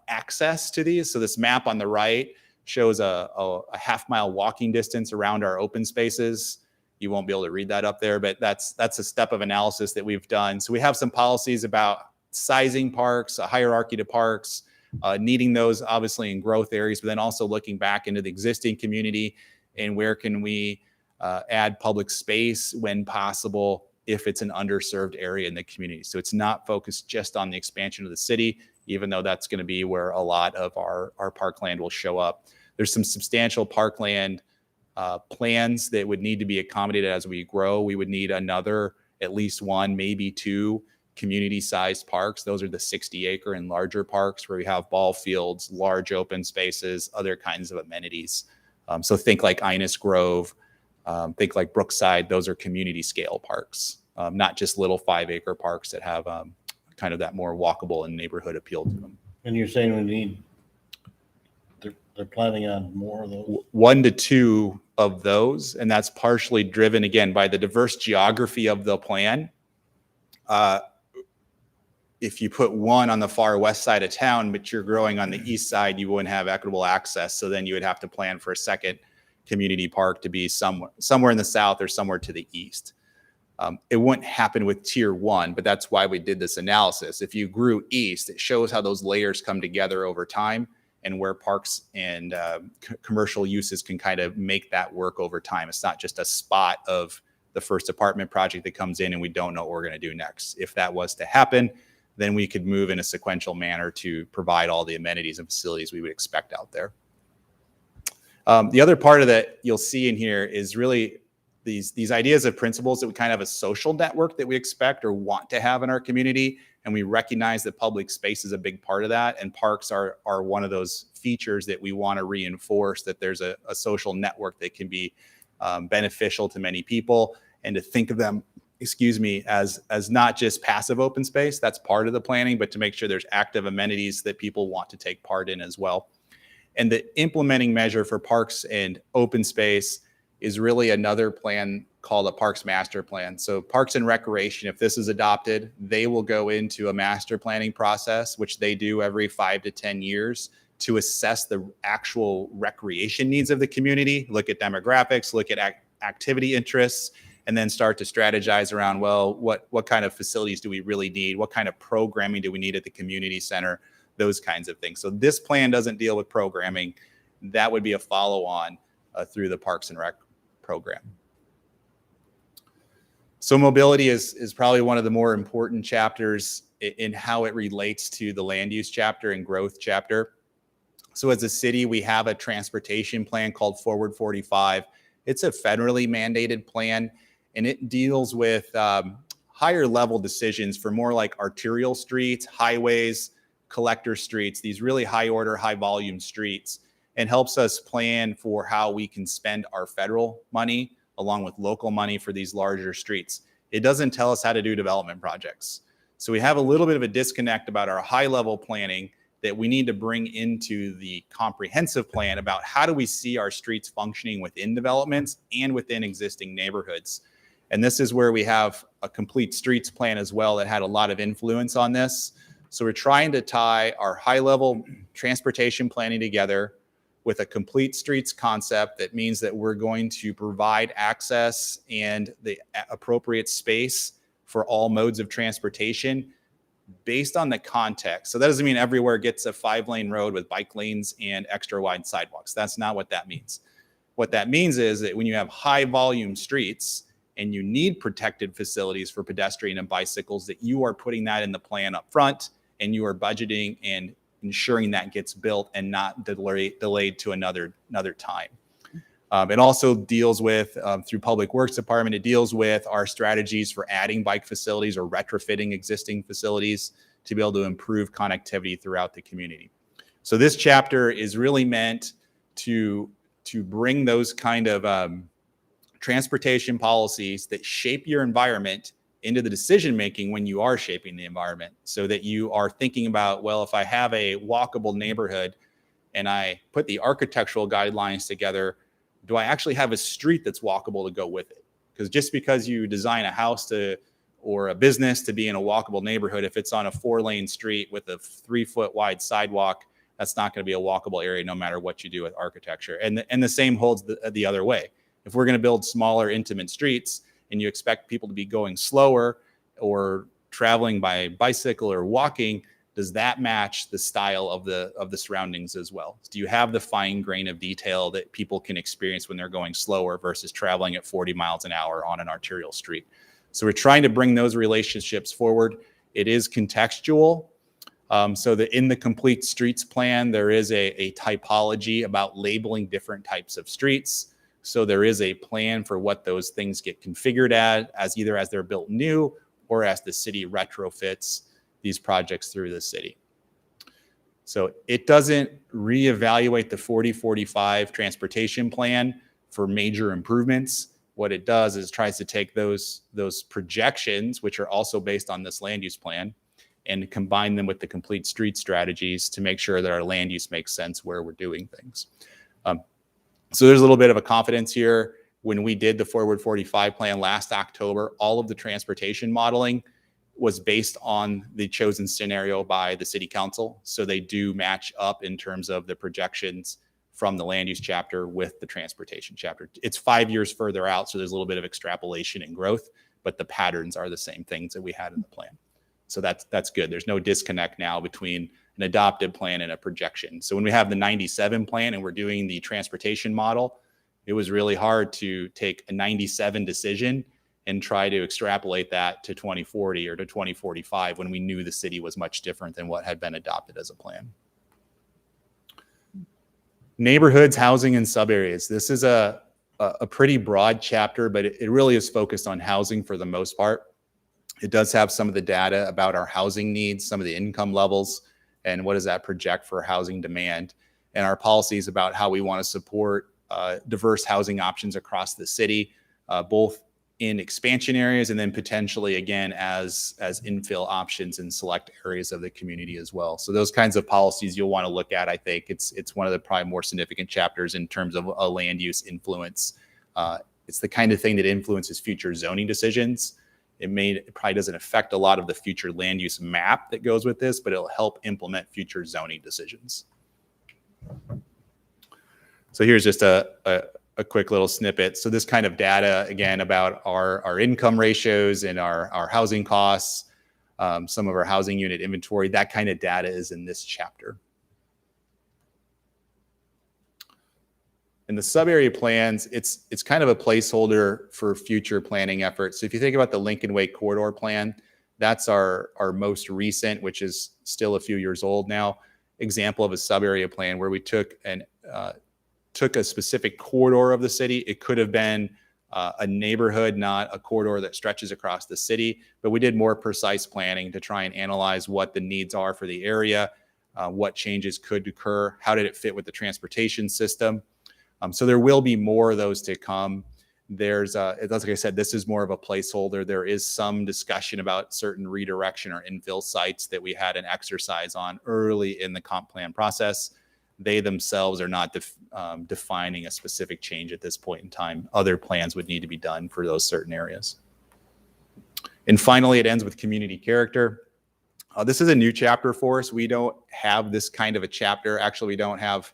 access to these? So this map on the right shows a half-mile walking distance around our open spaces. You won't be able to read that up there, but that's a step of analysis that we've done. So we have some policies about sizing parks, a hierarchy to parks, needing those obviously in growth areas, but then also looking back into the existing community and where can we add public space when possible if it's an underserved area in the community. So it's not focused just on the expansion of the city, even though that's going to be where a lot of our parkland will show up. There's some substantial parkland plans that would need to be accommodated as we grow. We would need another, at least one, maybe two community-sized parks. Those are the 60-acre and larger parks where we have ball fields, large open spaces, other kinds of amenities. So think like Innis Grove, think like Brookside. Those are community-scale parks, not just little 5-acre parks that have kind of that more walkable and neighborhood appeal to them. And you're saying we need, they're planning on more of those? 1 to 2 of those, and that's partially driven, again, by the diverse geography of the plan. If you put one on the far west side of town, but you're growing on the east side, you wouldn't have equitable access. So then you would have to plan for a second community park to be somewhere in the south or somewhere to the east. It wouldn't happen with tier 1, but that's why we did this analysis. If you grew east, it shows how those layers come together over time and where parks and commercial uses can kind of make that work over time. It's not just a spot of the first apartment project that comes in and we don't know what we're going to do next. If that was to happen, then we could move in a sequential manner to provide all the amenities and facilities we would expect out there. The other part of that you'll see in here is really these ideas of principles that we kind of have a social network that we expect or want to have in our community. And we recognize that public space is a big part of that. And parks are one of those features that we want to reinforce, that there's a social network that can be beneficial to many people, and to think of them, as not just passive open space. That's part of the planning, but to make sure there's active amenities that people want to take part in as well. And the implementing measure for parks and open space is really another plan called a Parks Master Plan. So Parks and Recreation, if this is adopted, they will go into a master planning process, which they do every 5 to 10 years, to assess the actual recreation needs of the community, look at demographics, look at activity interests, and then start to strategize around, well, what kind of facilities do we really need? What kind of programming do we need at the community center? Those kinds of things. So this plan doesn't deal with programming. That would be a follow-on through the Parks and Rec program. So mobility is probably one of the more important chapters in how it relates to the land use chapter and growth chapter. So as a city, we have a transportation plan called Forward 45. It's a federally mandated plan, and it deals with higher level decisions for more like arterial streets, highways, collector streets, these really high order, high volume streets, and helps us plan for how we can spend our federal money along with local money for these larger streets. It doesn't tell us how to do development projects. So we have a little bit of a disconnect about our high level planning that we need to bring into the comprehensive plan about how do we see our streets functioning within developments and within existing neighborhoods. And this is where we have a complete streets plan as well that had a lot of influence on this. So we're trying to tie our high-level transportation planning together with a complete streets concept that means that we're going to provide access and the appropriate space for all modes of transportation based on the context. So that doesn't mean everywhere gets a 5-lane road with bike lanes and extra wide sidewalks. That's not what that means. What that means is that when you have high volume streets and you need protected facilities for pedestrian and bicycles, that you are putting that in the plan up front and you are budgeting and ensuring that gets built and not delayed to another time. It also deals with, through Public Works Department, it deals with our strategies for adding bike facilities or retrofitting existing facilities to be able to improve connectivity throughout the community. So this chapter is really meant to bring those kind of transportation policies that shape your environment into the decision-making when you are shaping the environment, so that you are thinking about, well, if I have a walkable neighborhood and I put the architectural guidelines together, do I actually have a street that's walkable to go with it? Because just because you design a house or a business to be in a walkable neighborhood, if it's on a 4-lane street with a 3-foot wide sidewalk, that's not going to be a walkable area no matter what you do with architecture. And the same holds the other way. If we're going to build smaller, intimate streets and you expect people to be going slower or traveling by bicycle or walking, does that match the style of the surroundings as well? Do you have the fine grain of detail that people can experience when they're going slower versus traveling at 40 miles an hour on an arterial street? So we're trying to bring those relationships forward. It is contextual. So that in the complete streets plan, there is a typology about labeling different types of streets. So there is a plan for what those things get configured as either as they're built new or as the city retrofits these projects through the city. So it doesn't reevaluate the 4045 transportation plan for major improvements. What it does is tries to take those projections, which are also based on this land use plan, and combine them with the complete street strategies to make sure that our land use makes sense where we're doing things. So there's a little bit of a confidence here. When we did the Forward 45 plan last October, all of the transportation modeling was based on the chosen scenario by the city council. So they do match up in terms of the projections from the land use chapter with the transportation chapter. It's 5 years further out, so there's a little bit of extrapolation and growth, but the patterns are the same things that we had in the plan. So that's good. There's no disconnect now between an adopted plan and a projection. So when we have the 97 plan and we're doing the transportation model, it was really hard to take a 97 decision and try to extrapolate that to 2040 or to 2045 when we knew the city was much different than what had been adopted as a plan. Neighborhoods, housing, and subareas. This is a pretty broad chapter, but it really is focused on housing for the most part. It does have some of the data about our housing needs, some of the income levels, and what does that project for housing demand, and our policies about how we want to support diverse housing options across the city, both in expansion areas and then potentially again as infill options in select areas of the community as well. So those kinds of policies you'll want to look at. I think it's one of the probably more significant chapters in terms of a land use influence. It's the kind of thing that influences future zoning decisions. It probably doesn't affect a lot of the future land use map that goes with this, but it'll help implement future zoning decisions. So here's just a quick little snippet. So this kind of data, again, about our income ratios and our housing costs, some of our housing unit inventory, that kind of data is in this chapter. In the sub-area plans, it's kind of a placeholder for future planning efforts. So if you think about the Lincoln Way Corridor Plan, that's our most recent, which is still a few years old now, example of a sub-area plan where we took a specific corridor of the city. It could have been a neighborhood, not a corridor that stretches across the city, but we did more precise planning to try and analyze what the needs are for the area, what changes could occur, how did it fit with the transportation system. So there will be more of those to come. There's, like I said, this is more of a placeholder. There is some discussion about certain redirection or infill sites that we had an exercise on early in the comp plan process. They themselves are not defining a specific change at this point in time. Other plans would need to be done for those certain areas. And finally, it ends with community character. This is a new chapter for us. We don't have this kind of a chapter. Actually, we don't have,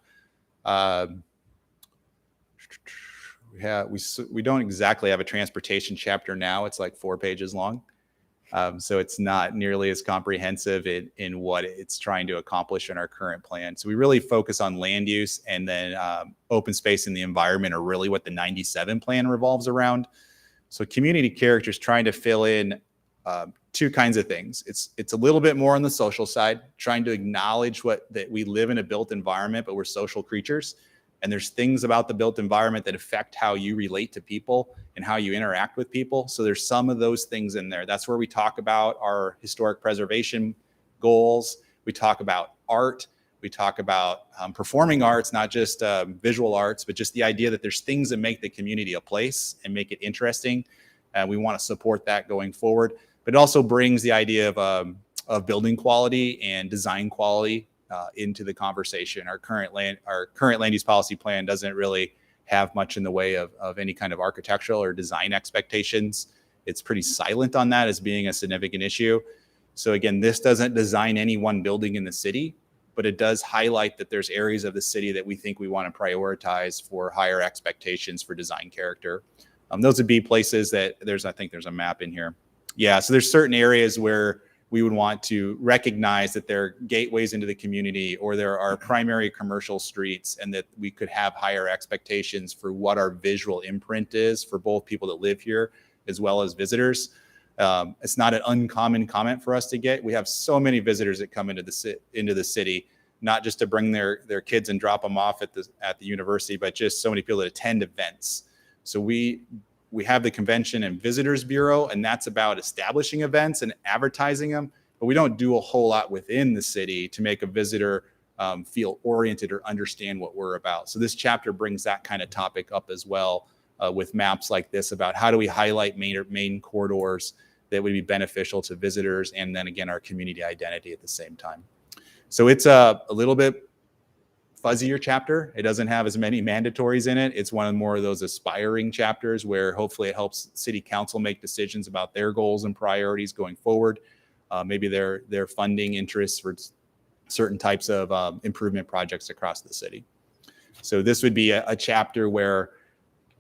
we don't exactly have a transportation chapter now. It's like 4 pages long. So it's not nearly as comprehensive in what it's trying to accomplish in our current plan. So we really focus on land use, and then open space and the environment are really what the 97 plan revolves around. So community character is trying to fill in two kinds of things. It's a little bit more on the social side, trying to acknowledge that we live in a built environment, but we're social creatures. And there's things about the built environment that affect how you relate to people and how you interact with people. So there's some of those things in there. That's where we talk about our historic preservation goals. We talk about art. We talk about performing arts, not just visual arts, but just the idea that there's things that make the community a place and make it interesting. We want to support that going forward. But it also brings the idea of building quality and design quality into the conversation. Our current land use policy plan doesn't really have much in the way of any kind of architectural or design expectations. It's pretty silent on that as being a significant issue. So again, this doesn't design any one building in the city. but it does highlight that there's areas of the city that we think we want to prioritize for higher expectations for design character. Those would be places that I think there's a map in here. Yeah, so there's certain areas where we would want to recognize that there are gateways into the community, or there are primary commercial streets, and that we could have higher expectations for what our visual imprint is for both people that live here as well as visitors. It's not an uncommon comment for us to get. We have so many visitors that come into the city, not just to bring their kids and drop them off at the university, but just so many people that attend events. So we have the Convention and Visitors Bureau, and that's about establishing events and advertising them, but we don't do a whole lot within the city to make a visitor feel oriented or understand what we're about. So this chapter brings that kind of topic up as well, with maps like this about how do we highlight main corridors that would be beneficial to visitors, and then again, our community identity at the same time. So it's a little bit fuzzier chapter. It doesn't have as many mandatories in it. It's one of more of those aspiring chapters where hopefully it helps city council make decisions about their goals and priorities going forward. Maybe their funding interests for certain types of improvement projects across the city. So this would be a chapter where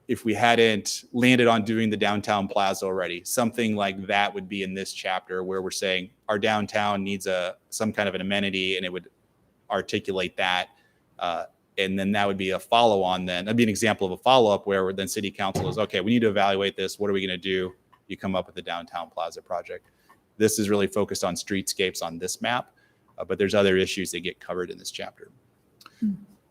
if we hadn't landed on doing the downtown plaza already, something like that would be in this chapter, where we're saying our downtown needs some kind of an amenity, and it would articulate that. And then that would be a follow-on then. That'd be an example of a follow-up where then city council is, okay, we need to evaluate this. What are we going to do? You come up with the downtown plaza project. This is really focused on streetscapes on this map, but there's other issues that get covered in this chapter.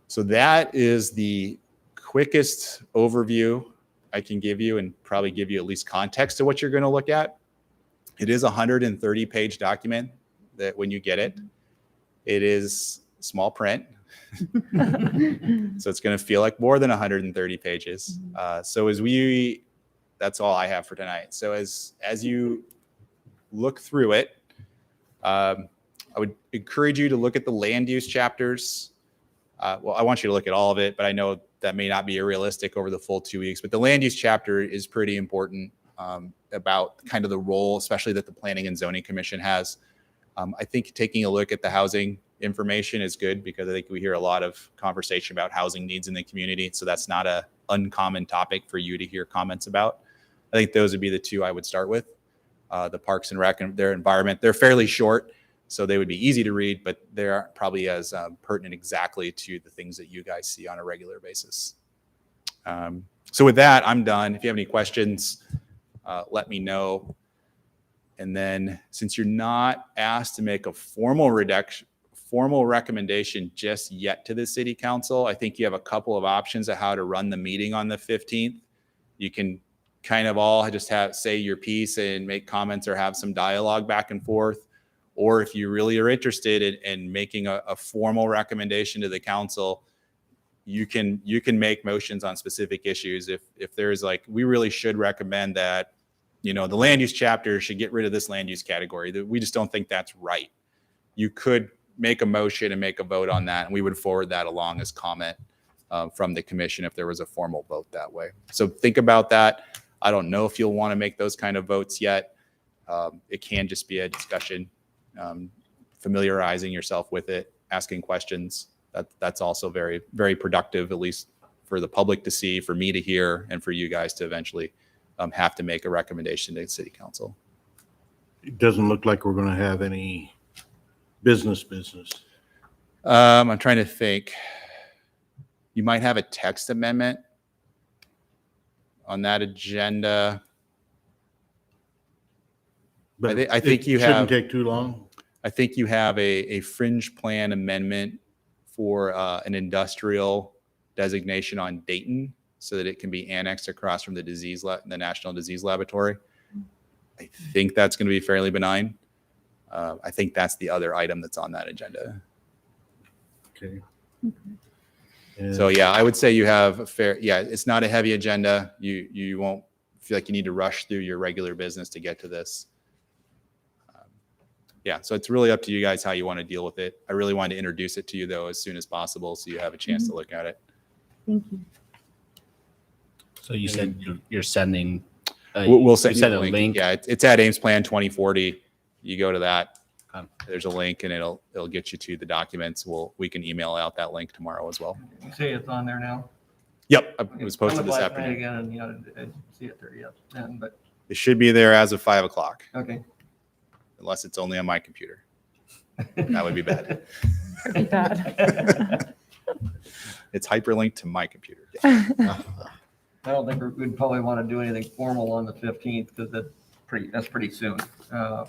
So that is the quickest overview I can give you, and probably give you at least context to what you're going to look at. It is a 130-page document that when you get it, it is small print. So it's going to feel like more than 130 pages. So that's all I have for tonight. So as you look through it, I would encourage you to look at the land use chapters. Well, I want you to look at all of it, but I know that may not be realistic over the full 2 weeks. But the land use chapter is pretty important about kind of the role, especially that the Planning and Zoning Commission has. I think taking a look at the housing information is good, because I think we hear a lot of conversation about housing needs in the community. So that's not an uncommon topic for you to hear comments about. I think those would be the two I would start with. The Parks and Rec and their environment, they're fairly short, so they would be easy to read, but they aren't probably as pertinent exactly to the things that you guys see on a regular basis. So with that, I'm done. If you have any questions, let me know. And then, since you're not asked to make a formal recommendation just yet to the city council, I think you have a couple of options of how to run the meeting on the 15th. You can kind of all just say your piece and make comments or have some dialogue back and forth. Or if you really are interested in making a formal recommendation to the council, you can make motions on specific issues. If there's like, we really should recommend that, the land use chapter should get rid of this land use category, that we just don't think that's right. You could make a motion and make a vote on that, and we would forward that along as comment from the commission if there was a formal vote that way. So think about that. I don't know if you'll want to make those kind of votes yet. It can just be a discussion, familiarizing yourself with it, asking questions. That's also very, very productive, at least for the public to see, for me to hear, and for you guys to eventually have to make a recommendation to the city council. It doesn't look like we're going to have any business. I'm trying to think. You might have a text amendment on that agenda. But I think you shouldn't have. take too long. I think you have a fringe plan amendment for an industrial designation on Dayton, so that it can be annexed across from the National Disease Laboratory. I think that's going to be fairly benign. I think that's the other item that's on that agenda. Okay. So yeah, I would say you have it's not a heavy agenda. You won't feel like you need to rush through your regular business to get to this. So it's really up to you guys how you want to deal with it. I really wanted to introduce it to you though as soon as possible, so you have a chance to look at it. Thank you. So you said you're sending. We'll send you said the a link. link. Yeah, it's at Ames Plan 2040. You go to that. There's a link and it'll get you to the documents. We can email out that link tomorrow as well. You say it's on there now? Yep, it was I posted looked this last night afternoon. again, and, I didn't see it there yet, but, It should be there as of 5 o'clock, okay. unless it's only on my computer. That would be bad. Pretty bad. It's hyperlinked to my computer. I don't think we'd probably want to do anything formal on the 15th because that's pretty soon. I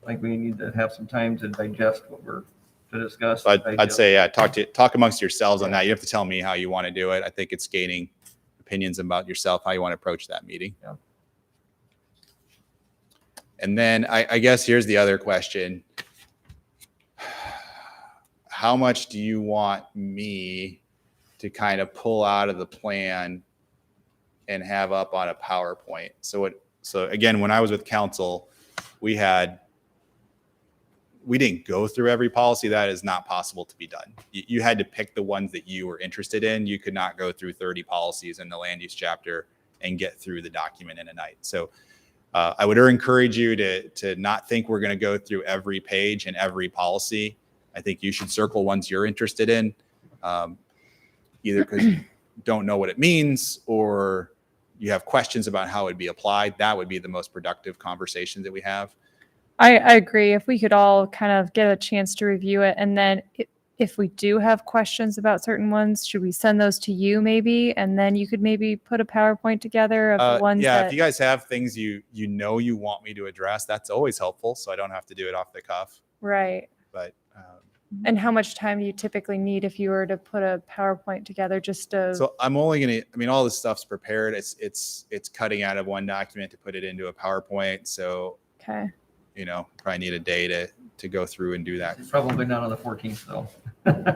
think we need to have some time to digest what we're to discuss. So I'd say, yeah, talk amongst yourselves on that. You have to tell me how you want to do it. I think it's gaining opinions about yourself, how you want to approach that meeting. Yeah. And then I guess here's the other question. How much do you want me to kind of pull out of the plan and have up on a PowerPoint? So again, when I was with council, we didn't go through every policy. That is not possible to be done. You had to pick the ones that you were interested in. You could not go through 30 policies in the land use chapter and get through the document in a night. So I would encourage you to not think we're going to go through every page and every policy. I think you should circle ones you're interested in, either because you don't know what it means or you have questions about how it'd be applied. That would be the most productive conversation that we have. I agree. If we could all kind of get a chance to review it, and then if we do have questions about certain ones, should we send those to you maybe, and then you could maybe put a PowerPoint together of the ones if you guys have things you want me to address, that's always helpful. So I don't have to do it off the cuff. right. But And how much time do you typically need if you were to put a PowerPoint together just to? so I'm only gonna. I mean, all this stuff's prepared. It's cutting out of one document to put it into a PowerPoint. So Okay. Probably need a day to go through and do that. Probably not on the 14th though.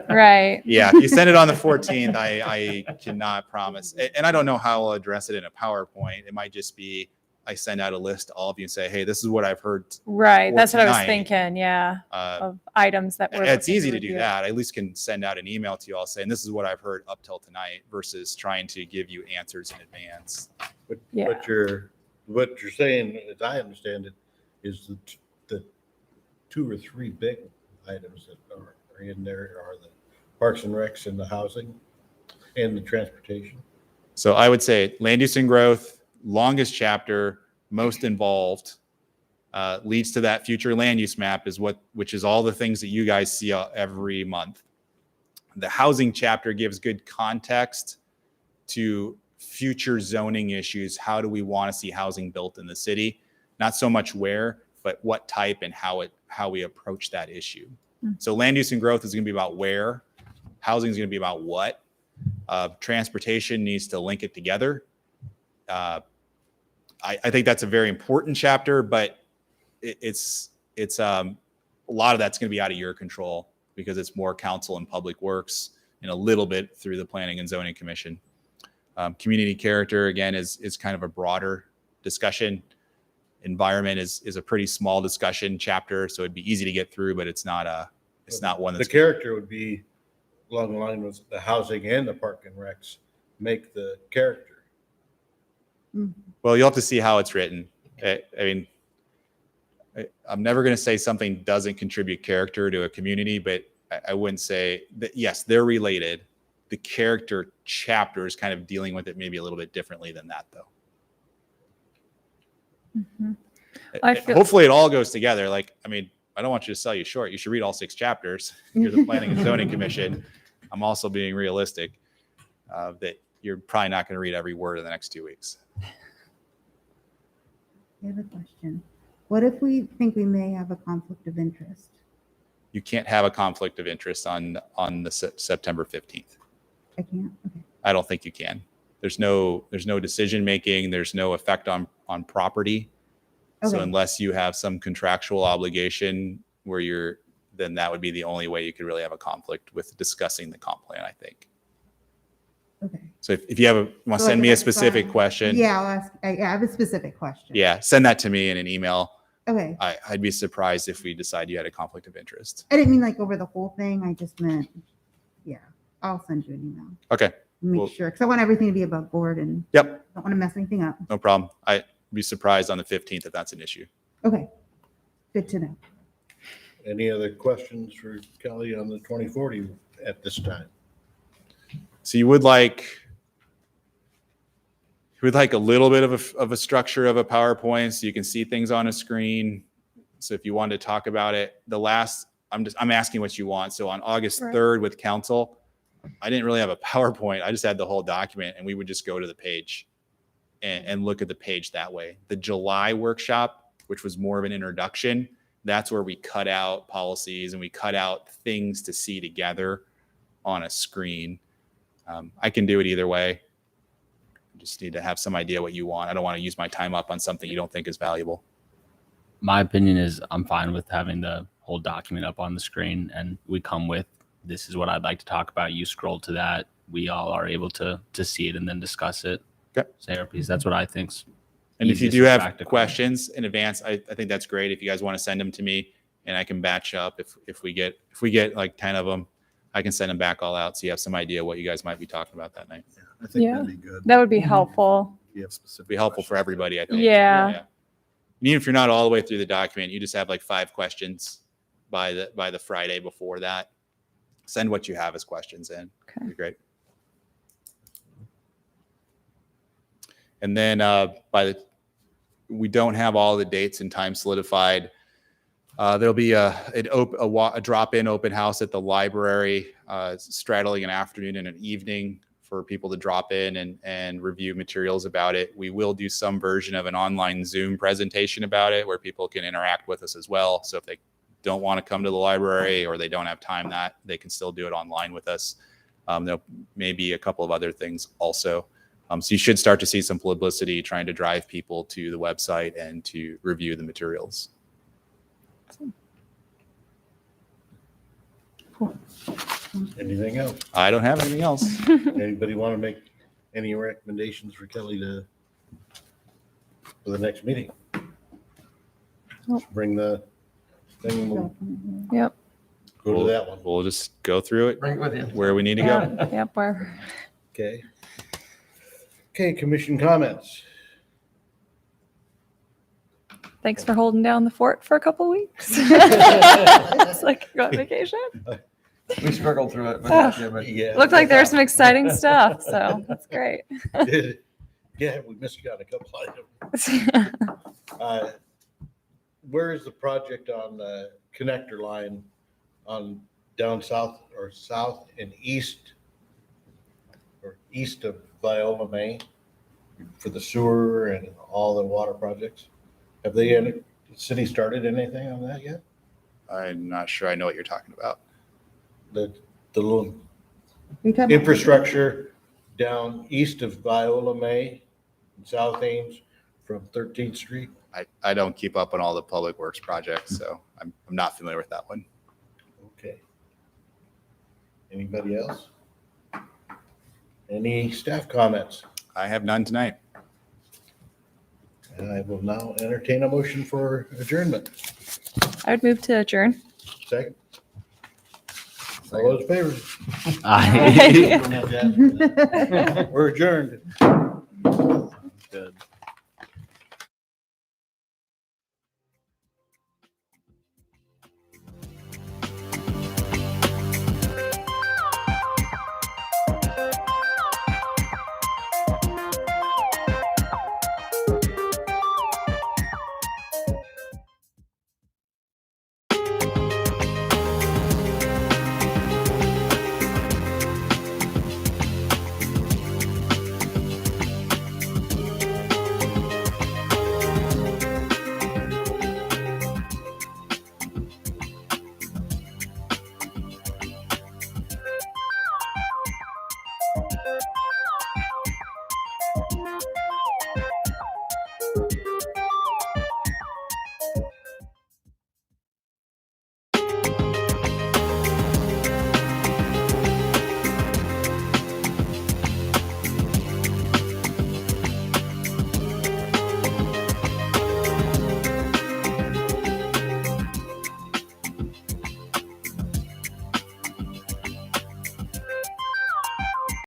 Right. Yeah, if you send it on the 14th, I cannot promise. And I don't know how I'll address it in a PowerPoint. It might just be I send out a list to all of you and say, hey, this is what I've heard. Right. for That's what I was tonight. thinking. Yeah. Of items that were. It's easy to do that. I at least can send out an email to you all saying this is what I've heard up till tonight versus trying to give you answers in advance. Yeah. What you're saying, as I understand it, is the 2 or 3 big items that are in there are the parks and recs and the housing and the transportation. So I would say land use and growth, longest chapter, most involved, leads to that future land use map which is all the things that you guys see every month. The housing chapter gives good context to future zoning issues. How do we want to see housing built in the city? Not so much where, but what type and how we approach that issue. So land use and growth is going to be about where, housing is going to be about what, transportation needs to link it together. I think that's a very important chapter, but it's a lot of that's going to be out of your control because it's more council and public works and a little bit through the Planning and Zoning Commission. Community character, again, is kind of a broader discussion. Environment is a pretty small discussion chapter, so it'd be easy to get through, but it's not one that's The character would be along the line with the housing and the park and recs make the character. Well, you'll have to see how it's written. I mean, I'm never going to say something doesn't contribute character to a community, but I wouldn't say that. Yes, they're related. The character chapter is kind of dealing with it maybe a little bit differently than that, though. Mm-hmm. Hopefully it all goes together. I don't want you to sell you short. You should read all 6 chapters. You're the Planning and Zoning Commission. I'm also being realistic that you're probably not going to read every word in the next 2 weeks. I have a question. What if we think we may have a conflict of interest? You can't have a conflict of interest on the September 15th. I can't? Okay. I don't think you can. There's no decision making. There's no effect on property. Okay. So unless you have some contractual obligation then that would be the only way you could really have a conflict with discussing the comp plan, I think. Okay. So if you want to send me a specific question, Yeah, I'll ask. I have a specific question. yeah, send that to me in an email. Okay. I'd be surprised if we decide you had a conflict of interest. I didn't mean like over the whole thing. I just meant, yeah, I'll send you an email. Okay. Make Well- sure, because I want everything to be above board and Yep. don't want to mess anything up. No problem. I'd be surprised on the 15th if that's an issue. Okay. Good to know. Any other questions for Kelly on the 2040 at this time? So you would like a little bit of a structure of a PowerPoint so you can see things on a screen. So if you wanted to talk about it, I'm asking what you want. So on August Right. 3rd with council, I didn't really have a PowerPoint. I just had the whole document and we would just go to the page and look at the page that way. The July workshop, which was more of an introduction, that's where we cut out policies and we cut out things to see together on a screen. I can do it either way. Just need to have some idea what you want. I don't want to use my time up on something you don't think is valuable. My opinion is I'm fine with having the whole document up on the screen, and we come with, this is what I'd like to talk about. You scroll to that. We all are able to see it and then discuss it. Okay. Say our piece. That's what I think's And if you easiest do and have practical. questions in advance, I think that's great. If you guys want to send them to me and I can batch up, if we get like 10 of them, I can send them back all out so you have some idea what you guys might be talking about that night. I think Yeah. that'd be good. That would be helpful. If you have specific It'd be helpful for questions. everybody, I think. Yeah. And even if you're not all the way through the document, you just have like 5 questions by the Friday before that. Send what you have as questions in. Okay. It'd be great. And then we don't have all the dates and time solidified. There'll be a drop-in open house at the library, straddling an afternoon and an evening for people to drop in and review materials about it. We will do some version of an online Zoom presentation about it where people can interact with us as well. So if they don't want to come to the library or they don't have time, that they can still do it online with us. There may be a couple of other things also. So you should start to see some publicity trying to drive people to the website and to review the materials. Anything else? I don't have anything else. Anybody want to make any recommendations for Kelly for the next meeting? Just bring the thing and we'll Yep. go to that one. We'll just go through it Bring it with you. where we need to go. Yeah. Yep. Where? Okay. Okay, commission comments. Thanks for holding down the fort for a couple weeks. It's like you're on vacation. We struggled through it, but yeah, but Yeah. Looked like there's some exciting stuff, so that's great. Yeah, we missed out a couple items. Where is the project on the connector line on down south or south and east or east of Viola, May for the sewer and all the water projects? Have the city started anything on that yet? I'm not sure I know what you're talking about. The little You talking about- infrastructure down east of Viola, May, and South Ames from 13th Street? I don't keep up on all the public works projects, so I'm not familiar with that one. Okay. Anybody else? Any staff comments? I have none tonight. And I will now entertain a motion for adjournment. I would move to adjourn. Second. All those in favor? I We're adjourned. Good.